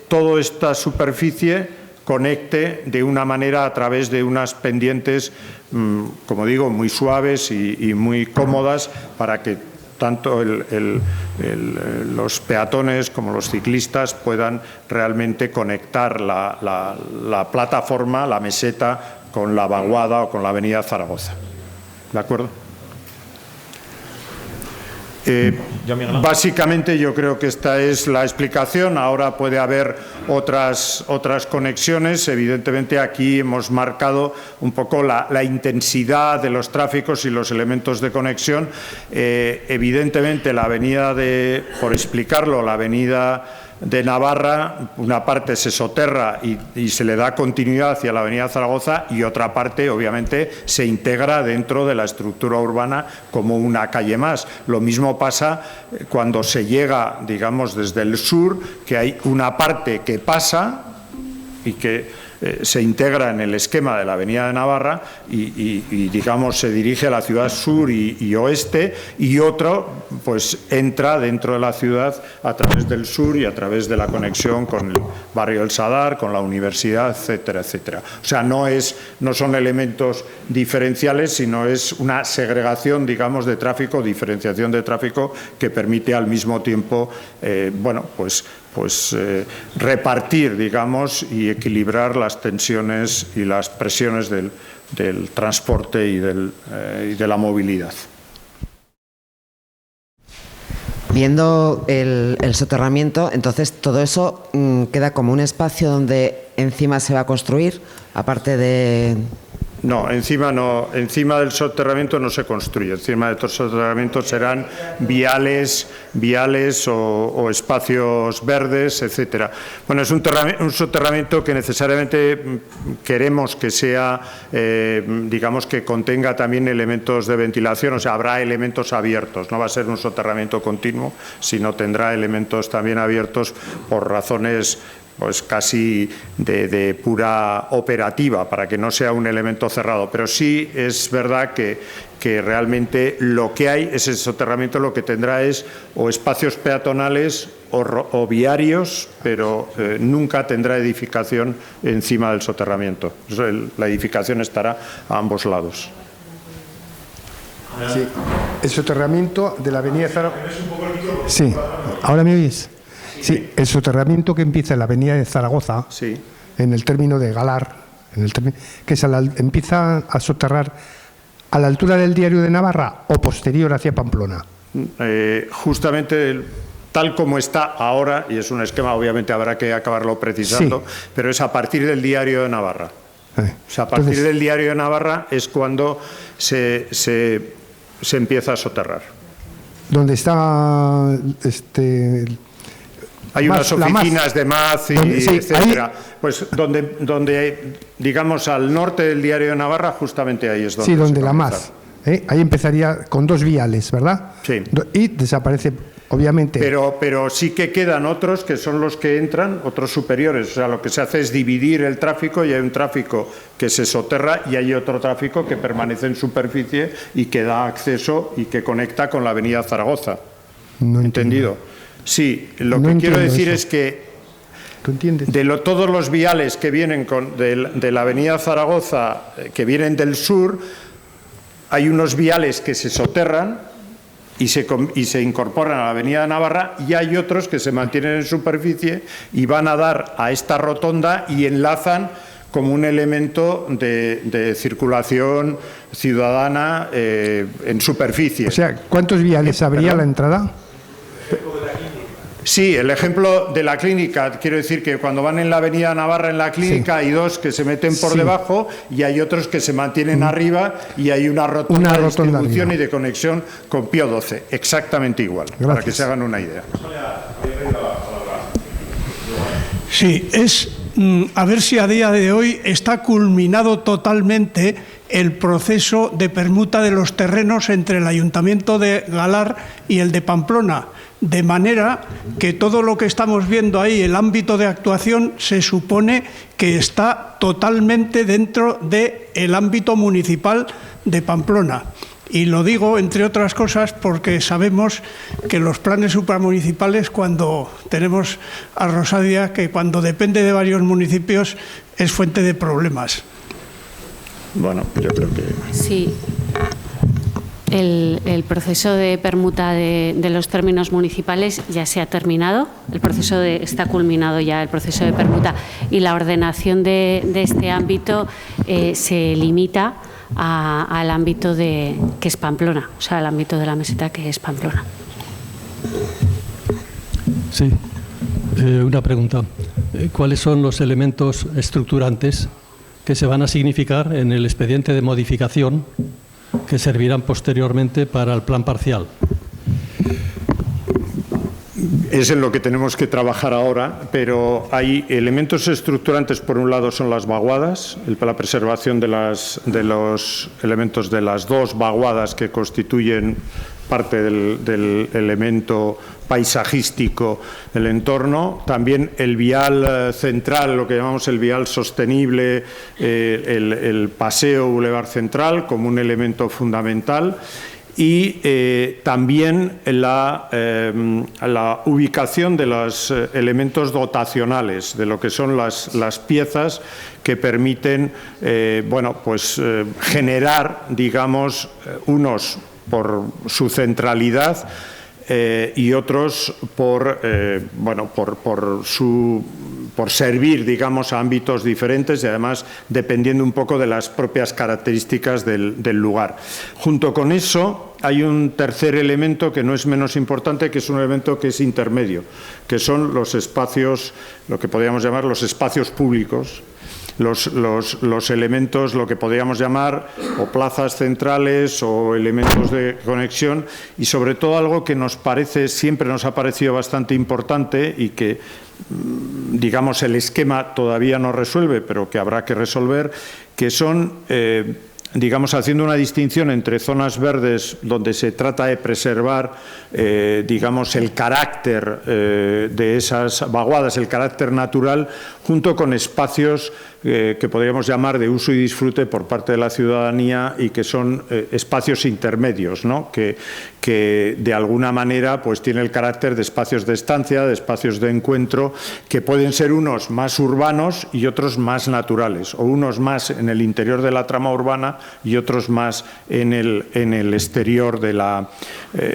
toda esta superficie conecte de una manera a través de unas pendientes, como digo, muy suaves y muy cómodas para que tanto los peatones como los ciclistas puedan realmente conectar la plataforma, la meseta, con la vaguada o con la Avenida Zaragoza. ¿De acuerdo? Básicamente yo creo que esta es la explicación. Ahora puede haber otras conexiones. Evidentemente aquí hemos marcado un poco la intensidad de los tráficos y los elementos de conexión. Evidentemente la avenida por explicarlo, la avenida de Navarra, una parte se soterra y se le da continuidad hacia la Avenida Zaragoza y otra parte, obviamente, se integra dentro de la estructura urbana como una calle más. Lo mismo pasa cuando se llega, digamos, desde el sur, que hay una parte que pasa y que se integra en el esquema de la Avenida de Navarra y digamos, se dirige a la ciudad sur y oeste, y otro pues entra dentro de la ciudad a través del sur y a través de la conexión con el barrio del Sadar, con la universidad, etcétera, etcétera. O sea, no son elementos diferenciales, sino es una segregación, digamos, de tráfico, diferenciación de tráfico que permite al mismo tiempo, repartir, digamos, y equilibrar las tensiones y las presiones del transporte y de la movilidad. Viendo el soterramiento, entonces todo eso queda como un espacio donde encima se va a construir, aparte de... No, encima del soterramiento no se construye. Encima del soterramiento serán viales o espacios verdes, etcétera. Bueno, es un soterramiento que necesariamente queremos que sea, digamos, que contenga también elementos de ventilación, o sea, habrá elementos abiertos. No va a ser un soterramiento continuo, sino tendrá elementos también abiertos por razones pues casi de pura operativa, para que no sea un elemento cerrado. Pero sí es verdad que realmente lo que hay, ese soterramiento lo que tendrá es o espacios peatonales o viarios, pero nunca tendrá edificación encima del soterramiento. La edificación estará a ambos lados. Sí, el soterramiento de la Avenida Zaragoza. Sí, ¿ahora me oís? Sí, el soterramiento que empieza en la Avenida de Zaragoza, sí, en el término de Galar, que empieza a soterrar a la altura del Diario de Navarra o posterior hacia Pamplona. Justamente tal como está ahora, y es un esquema, obviamente habrá que acabarlo precisando, sí, pero es a partir del Diario de Navarra. O sea, a partir Entonces, del Diario de Navarra es cuando se empieza a soterrar. donde está Hay Más, unas la más. oficinas de MAZ y Donde- sí, etcétera. Pues donde, digamos, al norte del Diario de Navarra, justamente ahí es donde sí, donde se la comienza. más. Ahí empezaría con 2 viales, ¿verdad? Sí. Y desaparece, obviamente. Pero sí que quedan otros que son los que entran, otros superiores. O sea, lo que se hace es dividir el tráfico y hay un tráfico que se soterra y hay otro tráfico que permanece en superficie y que da acceso y que conecta con la avenida Zaragoza. No ¿Entendido? Sí, lo No que quiero entiendo decir eso. es que ¿Tú entiendes? todos los viales que vienen de la avenida Zaragoza, que vienen del sur, hay unos viales que se soterran y se incorporan a la avenida Navarra y hay otros que se mantienen en superficie y van a dar a esta rotonda y enlazan como un elemento de circulación ciudadana en superficie. O sea, ¿cuántos viales habría a la entrada? Sí, el ejemplo de la clínica, quiero decir que cuando van en la avenida Navarra en la clínica hay dos que se meten por Sí. debajo y hay otros que se mantienen arriba y hay una rotonda Una de rotonda distribución arriba. y de conexión con Pío XII, exactamente igual, para que Gracias. se hagan una idea. Sí, es a ver si a día de hoy está culminado totalmente el proceso de permuta de los terrenos entre el Ayuntamiento de Galar y el de Pamplona, de manera que todo lo que estamos viendo ahí, el ámbito de actuación, se supone que está totalmente dentro del ámbito municipal de Pamplona. Y lo digo, entre otras cosas, porque sabemos que los planes supramunicipales, cuando tenemos a Rosadia, que cuando depende de varios municipios, es fuente de problemas. Bueno, yo creo que... Sí. El proceso de permuta de los términos municipales ya se ha terminado. Está culminado ya el proceso de permuta y la ordenación de este ámbito se limita al ámbito que es Pamplona, o sea, al ámbito de la meseta que es Pamplona. Sí, una pregunta. ¿Cuáles son los elementos estructurantes que se van a significar en el expediente de modificación que servirán posteriormente para el plan parcial? Es en lo que tenemos que trabajar ahora, pero hay elementos estructurantes. Por un lado son las vaguadas, la preservación de los elementos de las dos vaguadas que constituyen parte del elemento paisajístico del entorno. También el vial central, lo que llamamos el vial sostenible, el paseo Boulevard Central como un elemento fundamental. Y también la ubicación de los elementos dotacionales, de lo que son las piezas que permiten generar, digamos, unos por su centralidad y otros por servir, digamos, a ámbitos diferentes y además dependiendo un poco de las propias características del lugar. Junto con eso hay un tercer elemento que no es menos importante, que es un elemento que es intermedio, que son los espacios, lo que podríamos llamar los espacios públicos, los elementos, lo que podríamos llamar o plazas centrales o elementos de conexión, y sobre todo algo que siempre nos ha parecido bastante importante y que, digamos, el esquema todavía no resuelve, pero que habrá que resolver, que son, digamos, haciendo una distinción entre zonas verdes donde se trata de preservar, digamos, el carácter de esas vaguadas, el carácter natural, junto con espacios que podríamos llamar de uso y disfrute por parte de la ciudadanía y que son espacios intermedios, ¿no? que de alguna manera pues tiene el carácter de espacios de estancia, de espacios de encuentro, que pueden ser unos más urbanos y otros más naturales, o unos más en el interior de la trama urbana y otros más en el exterior de la,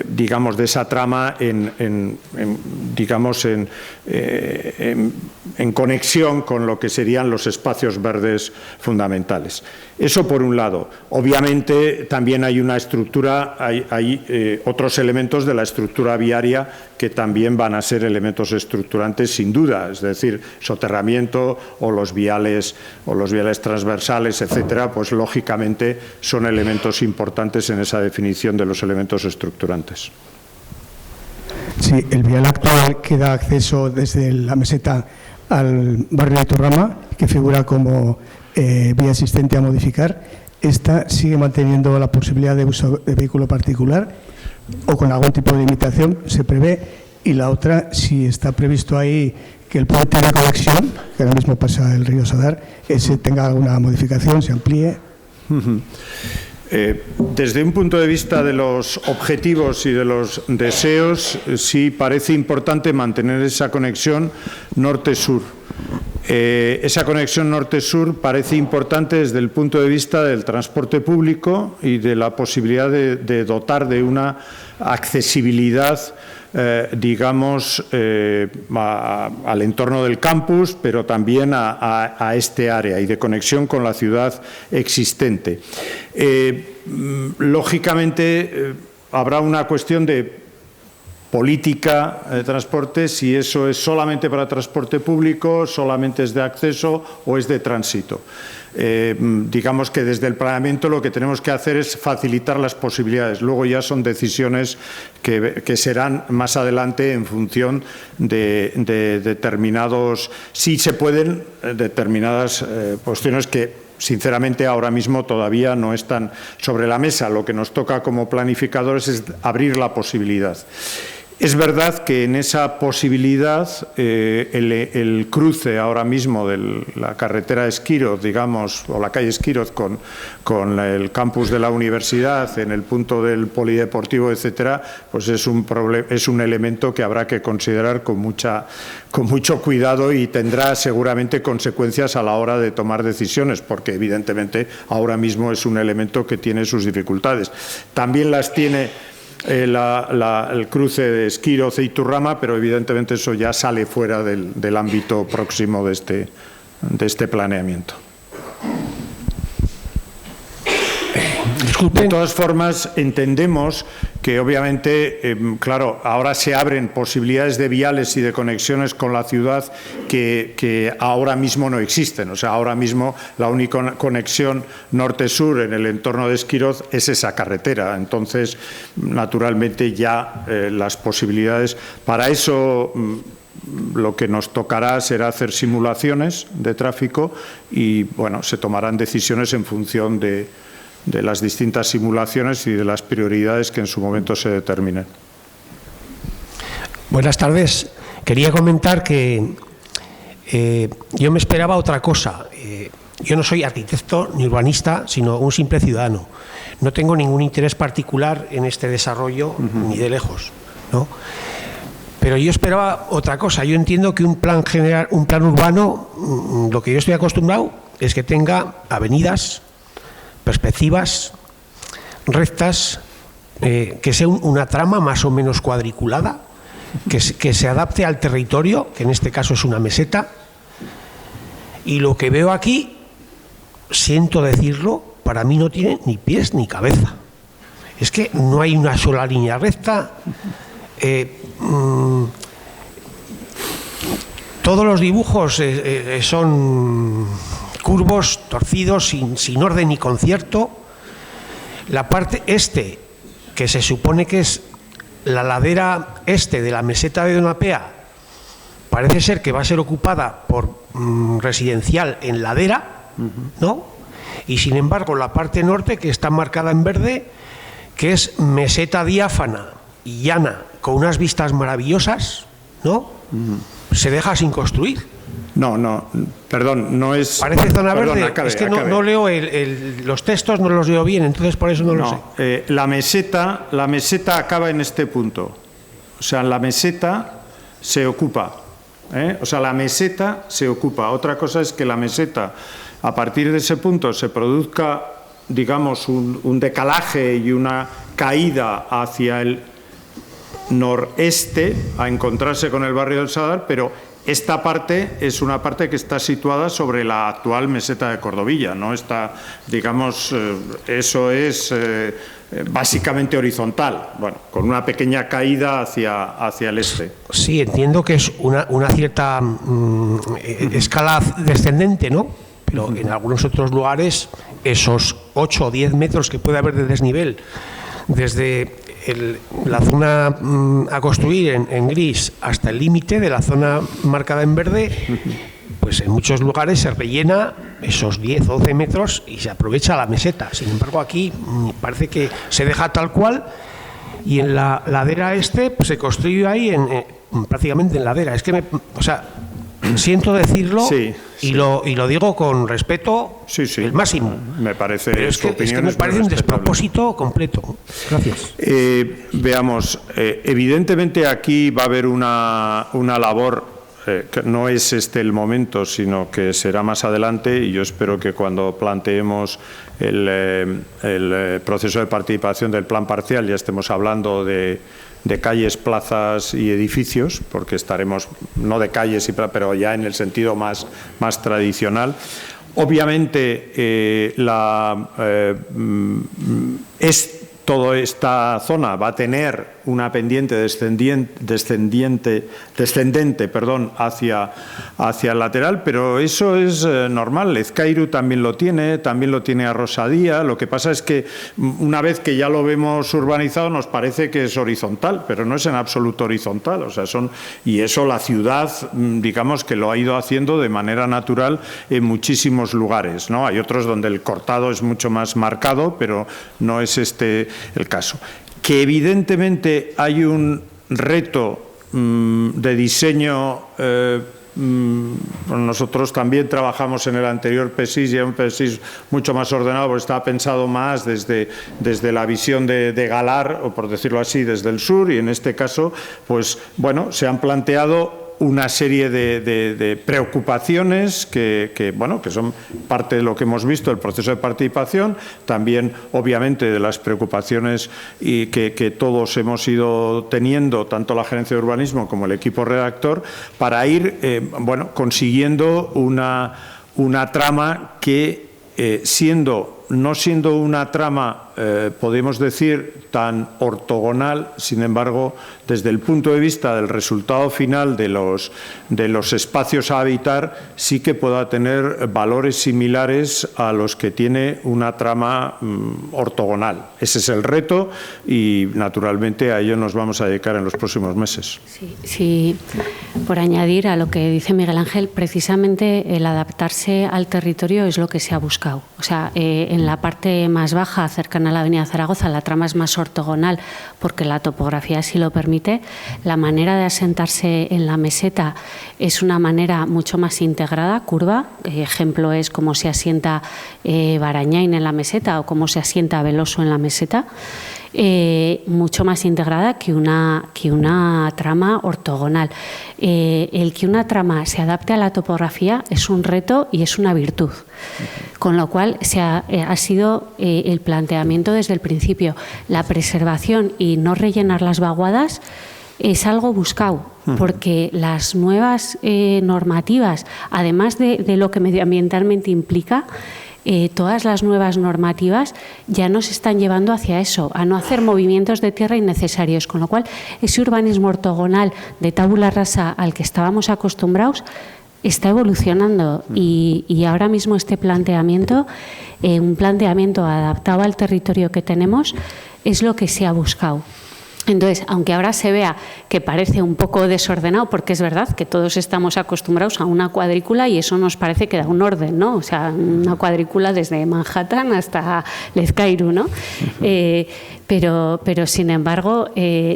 digamos, de esa trama, en conexión con lo que serían los espacios verdes fundamentales. Eso por un lado. Obviamente también hay una estructura, hay otros elementos de la estructura viaria que también van a ser elementos estructurantes sin duda, es decir, soterramiento o los viales transversales, etcétera, pues lógicamente son elementos importantes en esa definición de los elementos estructurantes. Sí, el vial actual que da acceso desde la meseta al barrio de Iturrama, que figura como vía existente a modificar, esta sigue manteniendo la posibilidad de uso de vehículo particular o con algún tipo de limitación, se prevé, y la otra, si está previsto ahí que el puente de conexión, que ahora mismo pasa el río Sadar, ese tenga alguna modificación, se amplíe. Desde un punto de vista de los objetivos y de los deseos, sí parece importante mantener esa conexión norte-sur. Esa conexión norte-sur parece importante desde el punto de vista del transporte público y de la posibilidad de dotar de una accesibilidad, digamos, al entorno del campus, pero también a este área y de conexión con la ciudad existente. Lógicamente, habrá una cuestión de política de transporte, si eso es solamente para transporte público, solamente es de acceso o es de tránsito. Digamos que desde el planeamiento lo que tenemos que hacer es facilitar las posibilidades. Luego ya son decisiones que serán más adelante en función de determinados, si se pueden, determinadas cuestiones que sinceramente ahora mismo todavía no están sobre la mesa. Lo que nos toca como planificadores es abrir la posibilidad. Es verdad que en esa posibilidad el cruce ahora mismo de la carretera Esquiroz, digamos, o la calle Esquiroz con el campus de la universidad en el punto del polideportivo, etcétera, pues es un elemento que habrá que considerar con mucho cuidado y tendrá seguramente consecuencias a la hora de tomar decisiones, porque evidentemente ahora mismo es un elemento que tiene sus dificultades. También las tiene el cruce de Esquiroz e Iturrama, pero evidentemente eso ya sale fuera del ámbito próximo de este planeamiento. De todas formas, entendemos que obviamente, claro, ahora se abren posibilidades de viales y de conexiones con la ciudad que ahora mismo no existen. O sea, ahora mismo la única conexión norte-sur en el entorno de Esquiroz es esa carretera. Entonces, naturalmente ya las posibilidades para eso. Lo que nos tocará será hacer simulaciones de tráfico y, bueno, se tomarán decisiones en función de las distintas simulaciones y de las prioridades que en su momento se determinen. Buenas tardes. Quería comentar que yo me esperaba otra cosa. Yo no soy arquitecto ni urbanista, sino un simple ciudadano. No tengo ningún interés particular en este desarrollo, ni de lejos, ¿no? Pero yo esperaba otra cosa. Yo entiendo que un plan general, un plan urbano, lo que yo estoy acostumbrado es que tenga avenidas, perspectivas, rectas, que sea una trama más o menos cuadriculada, que se adapte al territorio, que en este caso es una meseta. Y lo que veo aquí, siento decirlo, para mí no tiene ni pies ni cabeza. Es que no hay una sola línea recta. Todos los dibujos son curvos, torcidos, sin orden ni concierto. La parte este, que se supone que es la ladera este de la meseta de Donapea, parece ser que va a ser ocupada por residencial en ladera, ¿no? Y sin embargo la parte norte, que está marcada en verde, que es meseta diáfana y llana, con unas vistas maravillosas, ¿no? Se deja sin construir. No, perdón, no es... Parece zona verde, acabe, es que no leo los textos, no los leo bien, entonces por eso no lo sé. La meseta acaba en este punto. O sea, la meseta se ocupa. O sea, la meseta se ocupa. Otra cosa es que la meseta, a partir de ese punto, se produzca digamos, un decalaje y una caída hacia el noreste a encontrarse con el barrio del Sadar, pero esta parte es una parte que está situada sobre la actual meseta de Cordovilla, no está, digamos, eso es básicamente horizontal, bueno, con una pequeña caída hacia el este. Sí, entiendo que es una cierta escala descendente, ¿no? Pero en algunos otros lugares, esos 8 o 10 metros que puede haber de desnivel desde la zona a construir en gris hasta el límite de la zona marcada en verde, pues en muchos lugares se rellena esos 10 o 12 metros y se aprovecha la meseta. Sin embargo, aquí parece que se deja tal cual, y en la ladera este pues se construye ahí prácticamente en ladera. Es que siento decirlo, sí. Y lo digo con respeto, el máximo. Me parece, pero es que me parece un despropósito completo. Gracias. Veamos, evidentemente aquí va a haber una labor, que no es este el momento, sino que será más adelante, y yo espero que cuando planteemos el proceso de participación del plan parcial ya estemos hablando de calles, plazas y edificios, porque estaremos, no de calles, pero ya en el sentido más tradicional. Obviamente, toda esta zona va a tener una pendiente descendente hacia el lateral, pero eso es normal. Ezcairu también lo tiene Arrosadía. Lo que pasa es que una vez que ya lo vemos urbanizado nos parece que es horizontal, pero no es en absoluto horizontal. O sea, y eso la ciudad, digamos que lo ha ido haciendo de manera natural en muchísimos lugares, ¿no? Hay otros donde el cortado es mucho más marcado, pero no es este el caso. Que evidentemente hay un reto de diseño. Nosotros también trabajamos en el anterior PSIS, y un PSIS mucho más ordenado, porque estaba pensado más desde la visión de Galar, o por decirlo así, desde el sur, y en este caso, pues bueno, se han planteado una serie de preocupaciones que son parte de lo que hemos visto el proceso de participación, también obviamente de las preocupaciones que todos hemos ido teniendo, tanto la gerencia de urbanismo como el equipo redactor, para ir consiguiendo una trama que no siendo una trama, podemos decir, tan ortogonal, sin embargo, desde el punto de vista del resultado final de los espacios a habitar, sí que pueda tener valores similares a los que tiene una trama ortogonal. Ese es el reto y, naturalmente, a ello nos vamos a dedicar en los próximos meses. Sí, por añadir a lo que dice Miguel Ángel, precisamente el adaptarse al territorio es lo que se ha buscado. O sea, en la parte más baja, cercana a la avenida Zaragoza, la trama es más ortogonal porque la topografía así lo permite. La manera de asentarse en la meseta es una manera mucho más integrada, curva. Ejemplo es cómo se asienta Barañáin en la meseta o cómo se asienta Veloso en la meseta. Mucho más integrada que una trama ortogonal. El que una trama se adapte a la topografía es un reto y es una virtud, con lo cual ha sido el planteamiento desde el principio. La preservación y no rellenar las vaguadas es algo buscado, porque las nuevas normativas, además de lo que medioambientalmente implica, todas las nuevas normativas ya nos están llevando hacia eso, a no hacer movimientos de tierra innecesarios, con lo cual ese urbanismo ortogonal de tabula rasa al que estábamos acostumbrados está evolucionando y ahora mismo este planteamiento, un planteamiento adaptado al territorio que tenemos, es lo que se ha buscado. Entonces, aunque ahora se vea que parece un poco desordenado, porque es verdad que todos estamos acostumbrados a una cuadrícula y eso nos parece que da un orden, ¿no? O sea, una cuadrícula desde Manhattan hasta Ezcairu, ¿no? Pero sin embargo,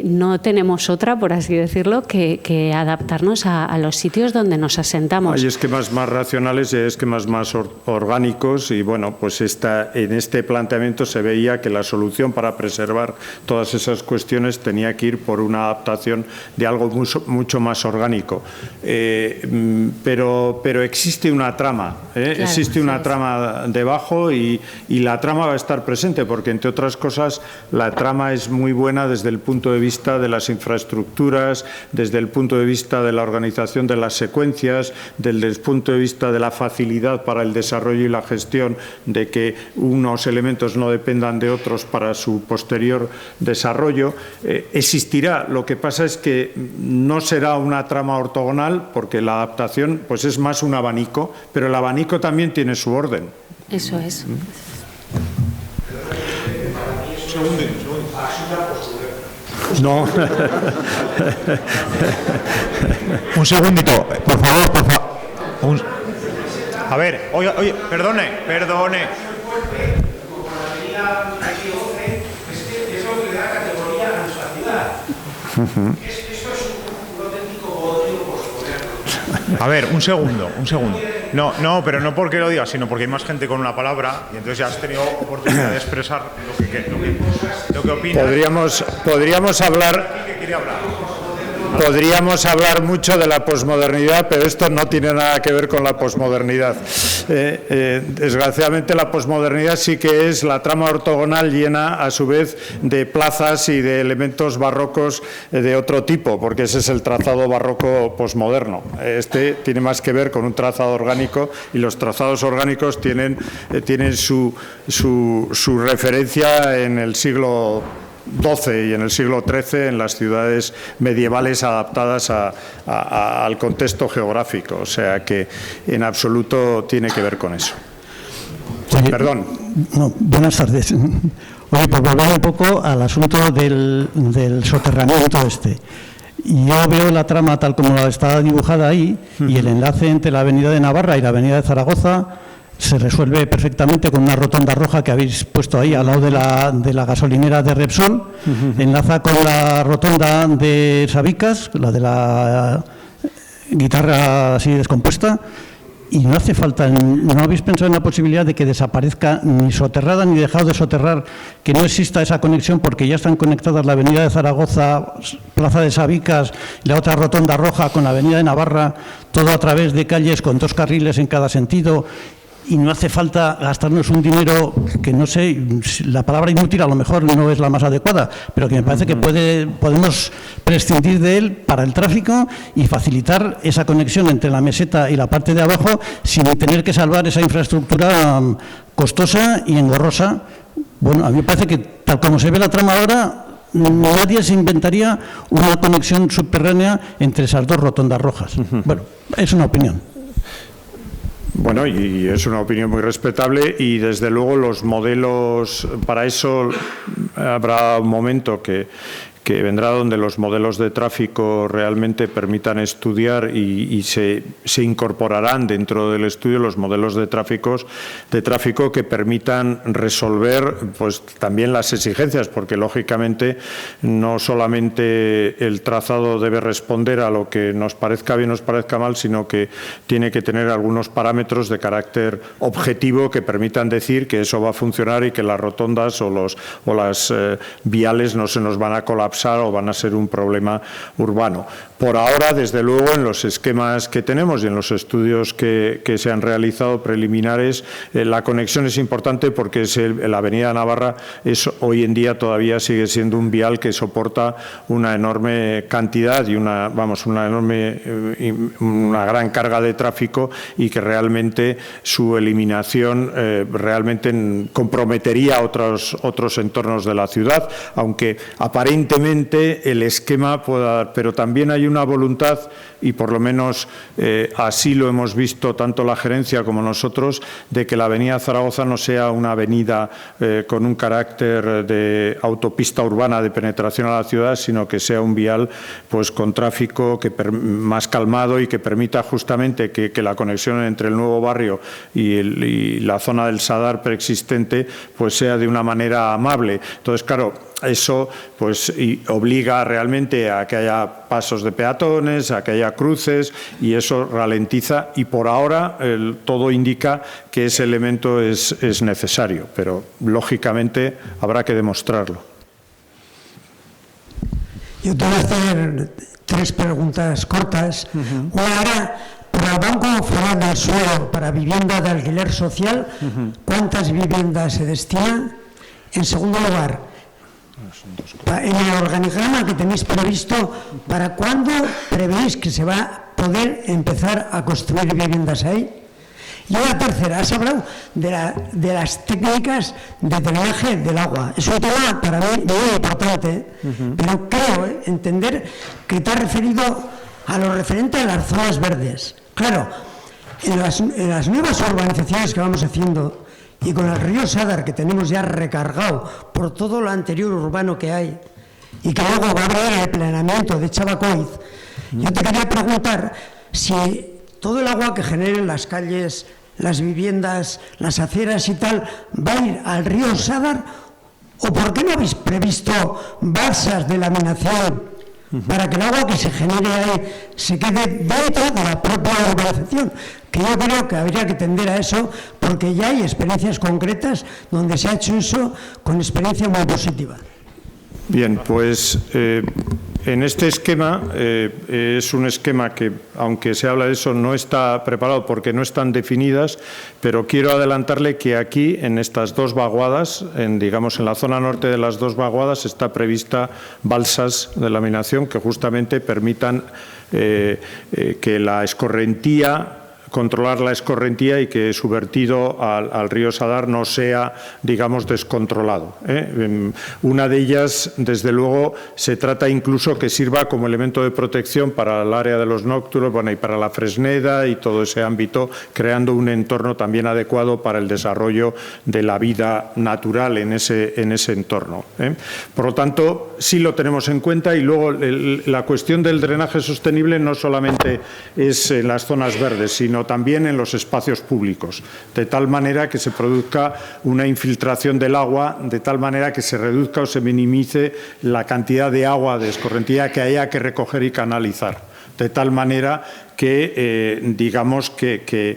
no tenemos otra, por así decirlo, que adaptarnos a los sitios donde nos asentamos. Hay esquemas más racionales y hay esquemas más orgánicos y, bueno, pues en este planteamiento se veía que la solución para preservar todas esas cuestiones tenía que ir por una adaptación de algo mucho más orgánico. Pero existe una trama, Claro, existe una trama debajo y la trama va a estar presente porque, entre otras cosas, la trama es muy buena desde el punto de vista de las infraestructuras, desde el punto de vista de la organización de las secuencias, desde el punto de vista de la facilidad para el desarrollo y la gestión, de que unos elementos no dependan de otros para su posterior desarrollo. Existirá, lo que pasa es que no será una trama ortogonal porque la adaptación pues es más un abanico, pero el abanico también tiene su orden. Eso es. No. Un segundito, por favor. A ver, oye, perdone. A ver, un segundo. No, pero no porque lo digas, sino porque hay más gente con una palabra y entonces ya has tenido oportunidad de expresar lo que opinas. Podríamos hablar. ¿Qué quería hablar? Podríamos hablar mucho de la posmodernidad, pero esto no tiene nada que ver con la posmodernidad. Desgraciadamente, la posmodernidad sí que es la trama ortogonal llena, a su vez, de plazas y de elementos barrocos de otro tipo, porque ese es el trazado barroco posmoderno. Este tiene más que ver con un trazado orgánico y los trazados orgánicos tienen su referencia en el siglo XII y en el siglo XIII en las ciudades medievales adaptadas al contexto geográfico, o sea que en absoluto tiene que ver con eso. Oye, Perdón. No, buenas tardes. Oye, pues volver un poco al asunto del soterramiento este. Yo veo la trama tal como está dibujada ahí y el enlace entre la avenida de Navarra y la avenida de Zaragoza se resuelve perfectamente con una rotonda roja que habéis puesto ahí al lado de la gasolinera de Repsol. Enlaza con la rotonda de Sabicas, la de la guitarra así descompuesta, y no hace falta, ¿no habéis pensado en la posibilidad de que desaparezca ni soterrada ni dejado de soterrar, que no exista esa conexión porque ya están conectadas la avenida de Zaragoza, Plaza de Sabicas, la otra rotonda roja con la avenida de Navarra, todo a través de calles con 2 carriles en cada sentido? Y no hace falta gastarnos un dinero que, no sé, la palabra inútil a lo mejor no es la más adecuada, pero que me parece que podemos prescindir de él para el tráfico y facilitar esa conexión entre la meseta y la parte de abajo sin tener que salvar esa infraestructura costosa y engorrosa. Bueno, a mí me parece que tal como se ve la trama ahora, nadie se inventaría una conexión subterránea entre esas 2 rotondas rojas. Bueno, es una opinión. Bueno, y es una opinión muy respetable y desde luego los modelos, para eso habrá un momento que vendrá donde los modelos de tráfico realmente permitan estudiar y se incorporarán dentro del estudio los modelos de tráfico que permitan resolver pues también las exigencias, porque lógicamente no solamente el trazado debe responder a lo que nos parezca bien o nos parezca mal, sino que tiene que tener algunos parámetros de carácter objetivo que permitan decir que eso va a funcionar y que las rotondas o las viales no se nos van a colapsar o van a ser un problema urbano. Por ahora, desde luego, en los esquemas que tenemos y en los estudios que se han realizado preliminares, la conexión es importante porque la avenida Navarra hoy en día todavía sigue siendo un vial que soporta una enorme cantidad y una gran carga de tráfico y que realmente su eliminación realmente comprometería otros entornos de la ciudad, aunque aparentemente el esquema pueda dar, pero también hay una voluntad, y por lo menos así lo hemos visto tanto la gerencia como nosotros, de que la avenida Zaragoza no sea una avenida con un carácter de autopista urbana de penetración a la ciudad, sino que sea un vial pues con tráfico más calmado y que permita justamente que la conexión entre el nuevo barrio y la zona del Sadar preexistente pues sea de una manera amable. Entonces, claro, eso pues obliga realmente a que haya pasos de peatones, a que haya cruces, y eso ralentiza, y por ahora todo indica que ese elemento es necesario, pero lógicamente habrá que demostrarlo. Yo te voy a hacer 3 preguntas cortas. Una era, para el Banco Foral del Suelo, para vivienda de alquiler social, ¿cuántas viviendas se destinan? En segundo lugar, en el organigrama que tenéis previsto, ¿para cuándo prevéis que se va a poder empezar a construir viviendas ahí? Y una tercera, has hablado de las técnicas de drenaje del agua. Es un tema para mí muy importante, pero creo entender que te has referido a lo referente a las zonas verdes. Claro, en las nuevas urbanizaciones que vamos haciendo y con el río Sadar que tenemos ya recargado por todo lo anterior urbano que hay y que luego va a haber el planeamiento de Chavacoiz, yo te quería preguntar si todo el agua que generen las calles, las viviendas, las aceras y tal, va a ir al río Sadar, o por qué no habéis previsto balsas de laminación para que el agua que se genere ahí se quede dentro de la propia urbanización, que yo creo que habría que tender a eso, porque ya hay experiencias concretas donde se ha hecho eso con experiencia muy positiva. Bien, pues en este esquema es un esquema que, aunque se habla de eso, no está preparado porque no están definidas, pero quiero adelantarle que aquí, en estas 2 vaguadas, digamos en la zona norte de las 2 vaguadas, está prevista balsas de laminación que justamente permitan que la escorrentía, controlar la escorrentía y que su vertido al río Sadar no sea, digamos, descontrolado. Una de ellas, desde luego, se trata incluso que sirva como elemento de protección para el área de los nóctulos, bueno, y para la Fresneda y todo ese ámbito, creando un entorno también adecuado para el desarrollo de la vida natural en ese entorno. Por lo tanto, sí lo tenemos en cuenta, y luego la cuestión del drenaje sostenible no solamente es en las zonas verdes, sino también en los espacios públicos, de tal manera que se produzca una infiltración del agua, de tal manera que se reduzca o se minimice la cantidad de agua de escorrentía que haya que recoger y canalizar, de tal manera que, digamos, que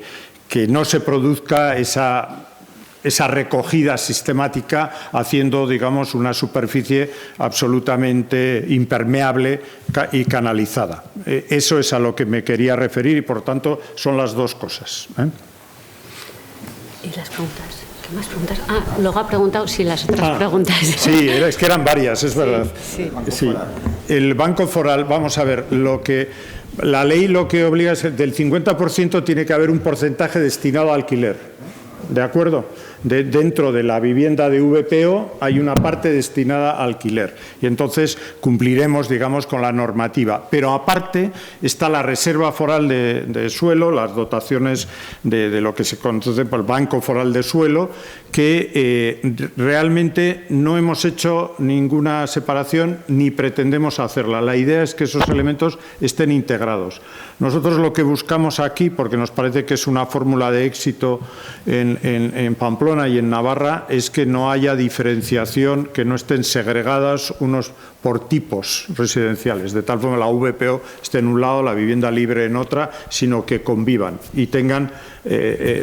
no se produzca esa recogida sistemática, haciendo, digamos, una superficie absolutamente impermeable y canalizada. Eso es a lo que me quería referir y, por tanto, son las 2 cosas. ¿Y las preguntas? ¿Qué más preguntas? Luego ha preguntado las otras preguntas. Sí, es que eran varias, es verdad. Sí. El Banco Foral, vamos a ver, la ley lo que obliga es del 50% tiene que haber un porcentaje destinado a alquiler. ¿De acuerdo? Dentro de la vivienda de VPO hay una parte destinada a alquiler y entonces cumpliremos, digamos, con la normativa. Pero aparte está la reserva foral de suelo, las dotaciones de lo que se conoce por el Banco Foral de Suelo, que realmente no hemos hecho ninguna separación ni pretendemos hacerla. La idea es que esos elementos estén integrados. Nosotros lo que buscamos aquí, porque nos parece que es una fórmula de éxito en Pamplona y en Navarra, es que no haya diferenciación, que no estén segregadas unos por tipos residenciales, de tal forma que la VPO esté en un lado, la vivienda libre en otra, sino que convivan y tengan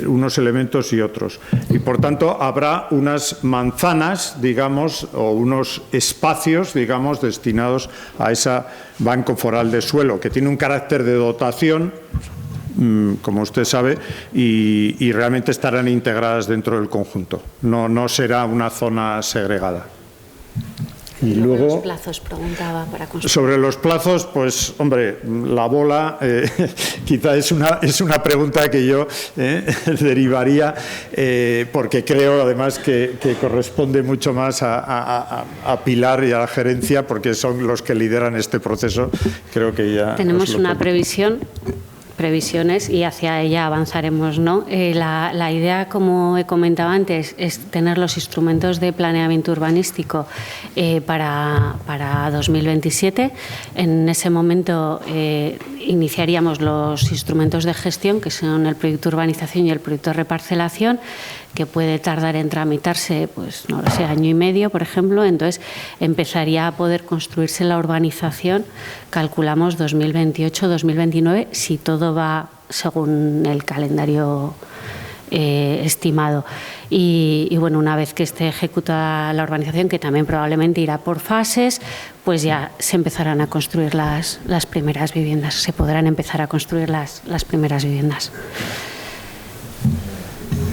unos elementos y otros. Y, por tanto, habrá unas manzanas, digamos, o unos espacios, digamos, destinados a ese Banco Foral de Suelo, que tiene un carácter de dotación, como usted sabe, y realmente estarán integradas dentro del conjunto. No será una zona segregada. Y luego, los plazos, preguntaba, para construir. Sobre los plazos, pues, hombre, la bola quizá es una pregunta que yo derivaría, porque creo, además, que corresponde mucho más a Pilar y a la gerencia, porque son los que lideran este proceso. Creo que ya tenemos una previsiones y hacia ella avanzaremos, ¿no? La idea, como he comentado antes, es tener los instrumentos de planeamiento urbanístico para 2027. En ese momento iniciaríamos los instrumentos de gestión, que son el proyecto de urbanización y el proyecto de reparcelación, que puede tardar en tramitarse, pues no lo sé, año y medio, por ejemplo. Entonces empezaría a poder construirse la urbanización, calculamos 2028-2029, si todo va según el calendario estimado. Y bueno, una vez que esté ejecutada la urbanización, que también probablemente irá por fases, pues ya se empezarán a construir las primeras viviendas, se podrán empezar a construir las primeras viviendas.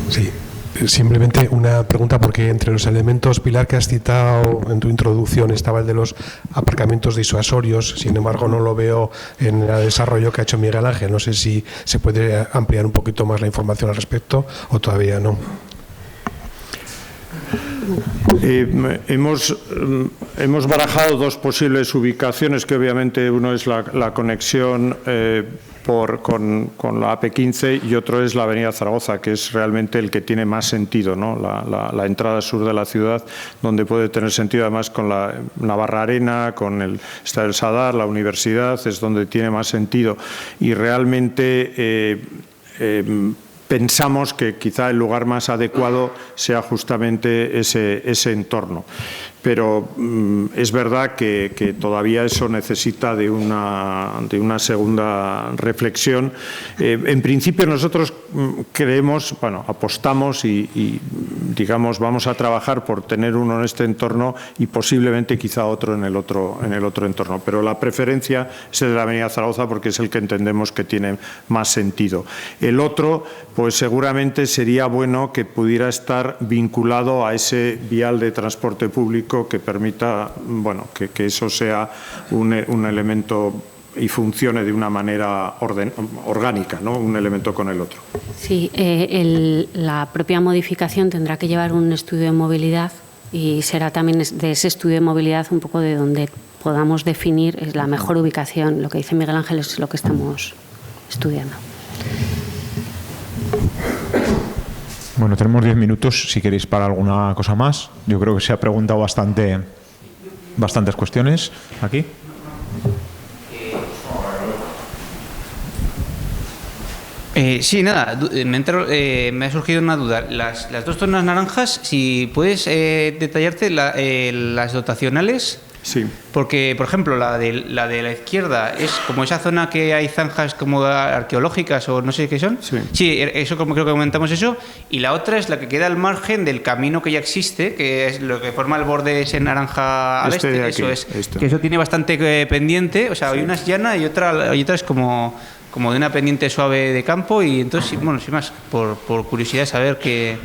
Sí. Simplemente una pregunta, porque entre los elementos, Pilar, que has citado en tu introducción estaba el de los aparcamientos disuasorios, sin embargo no lo veo en el desarrollo que ha hecho Miguel Ángel. No sé si se puede ampliar un poquito más la información al respecto o todavía no. Hemos barajado dos posibles ubicaciones, que obviamente uno es la conexión con la AP15 y otro es la Avenida Zaragoza, que es realmente el que tiene más sentido, ¿no? La entrada sur de la ciudad, donde puede tener sentido además con la Navarra Arena, con el Estadio del Sadar, la universidad, es donde tiene más sentido. Y realmente pensamos que quizá el lugar más adecuado sea justamente ese entorno. Pero es verdad que todavía eso necesita de una segunda reflexión. En principio nosotros creemos, bueno, apostamos y digamos vamos a trabajar por tener uno en este entorno y posiblemente quizá otro en el otro entorno. Pero la preferencia es el de la Avenida Zaragoza porque es el que entendemos que tiene más sentido. El otro, pues seguramente sería bueno que pudiera estar vinculado a ese vial de transporte público que permita, bueno, que eso sea un elemento y funcione de una manera orgánica, ¿no? Un elemento con el otro. Sí, la propia modificación tendrá que llevar un estudio de movilidad y será también de ese estudio de movilidad un poco de donde podamos definir la mejor ubicación. Lo que dice Miguel Ángel es lo que estamos estudiando. Bueno, tenemos 10 minutos si queréis para alguna cosa más. Yo creo que se ha preguntado bastantes cuestiones aquí. Sí, nada, me ha surgido una duda. Las dos zonas naranjas, si puedes detallarte las dotacionales. Sí. Porque, por ejemplo, la de la izquierda es como esa zona que hay zanjas como arqueológicas o no sé qué son. Sí, eso como creo que comentamos eso. Y la otra es la que queda al margen del camino que ya existe, que es lo que forma el borde ese naranja al este. Eso es. Que eso tiene bastante pendiente. O sea, hay una es llana y otra es como de una pendiente suave de campo. Y entonces, bueno, sin más, por curiosidad saber qué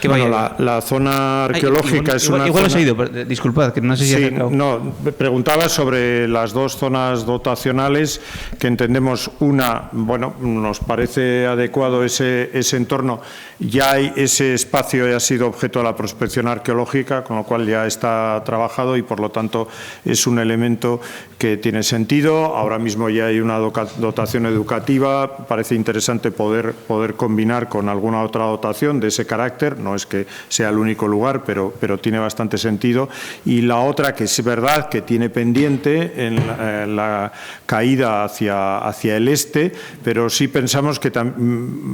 bueno, la zona arqueológica es una igual zona... os he ido, disculpad, que no sé si sí, no, preguntaba sobre las dos zonas dotacionales que entendemos. Una, bueno, nos parece adecuado ese entorno. Ya hay ese espacio ha sido objeto de la prospección arqueológica, con lo cual ya está trabajado y por lo tanto es un elemento que tiene sentido. Ahora mismo ya hay una dotación educativa. Parece interesante poder combinar con alguna otra dotación de ese carácter. No es que sea el único lugar, pero tiene bastante sentido. Y la otra, que es verdad que tiene pendiente en la caída hacia el este, pero sí pensamos que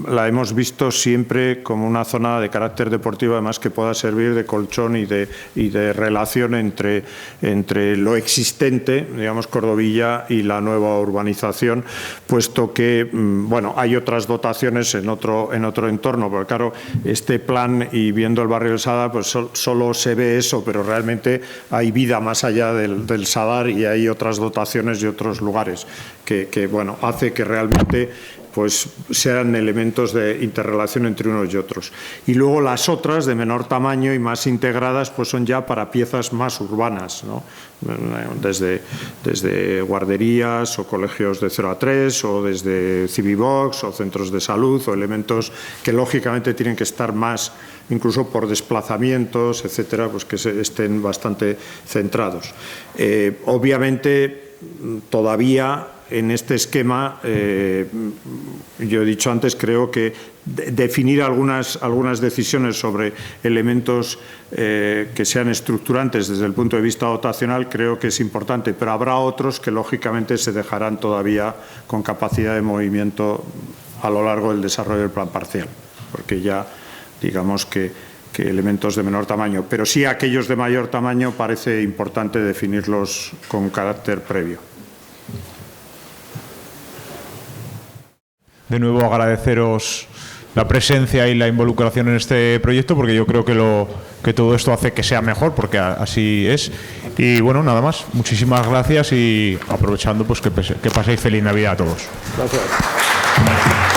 la hemos visto siempre como una zona de carácter deportivo, además que pueda servir de colchón y de relación entre lo existente, digamos, Cordovilla y la nueva urbanización, puesto que, bueno, hay otras dotaciones en otro entorno, porque claro, este plan y viendo el barrio del Sadar, pues solo se ve eso, pero realmente hay vida más allá del Sadar y hay otras dotaciones y otros lugares que bueno, hace que realmente pues sean elementos de interrelación entre unos y otros. Y luego las otras, de menor tamaño y más integradas, pues son ya para piezas más urbanas, ¿no? Desde guarderías o colegios de 0 a 3 o desde Civivox o centros de salud o elementos que lógicamente tienen que estar más, incluso por desplazamientos, etcétera, pues que estén bastante centrados. Obviamente, todavía en este esquema, yo he dicho antes, creo que definir algunas decisiones sobre elementos que sean estructurantes desde el punto de vista dotacional creo que es importante, pero habrá otros que lógicamente se dejarán todavía con capacidad de movimiento a lo largo del desarrollo del plan parcial, porque ya digamos que elementos de menor tamaño, pero sí aquellos de mayor tamaño parece importante definirlos con carácter previo. De nuevo agradeceros la presencia y la involucración en este proyecto, porque yo creo que todo esto hace que sea mejor, porque así es. Y bueno, nada más. Muchísimas gracias y aprovechando, pues que paséis feliz Navidad a todos. Gracias.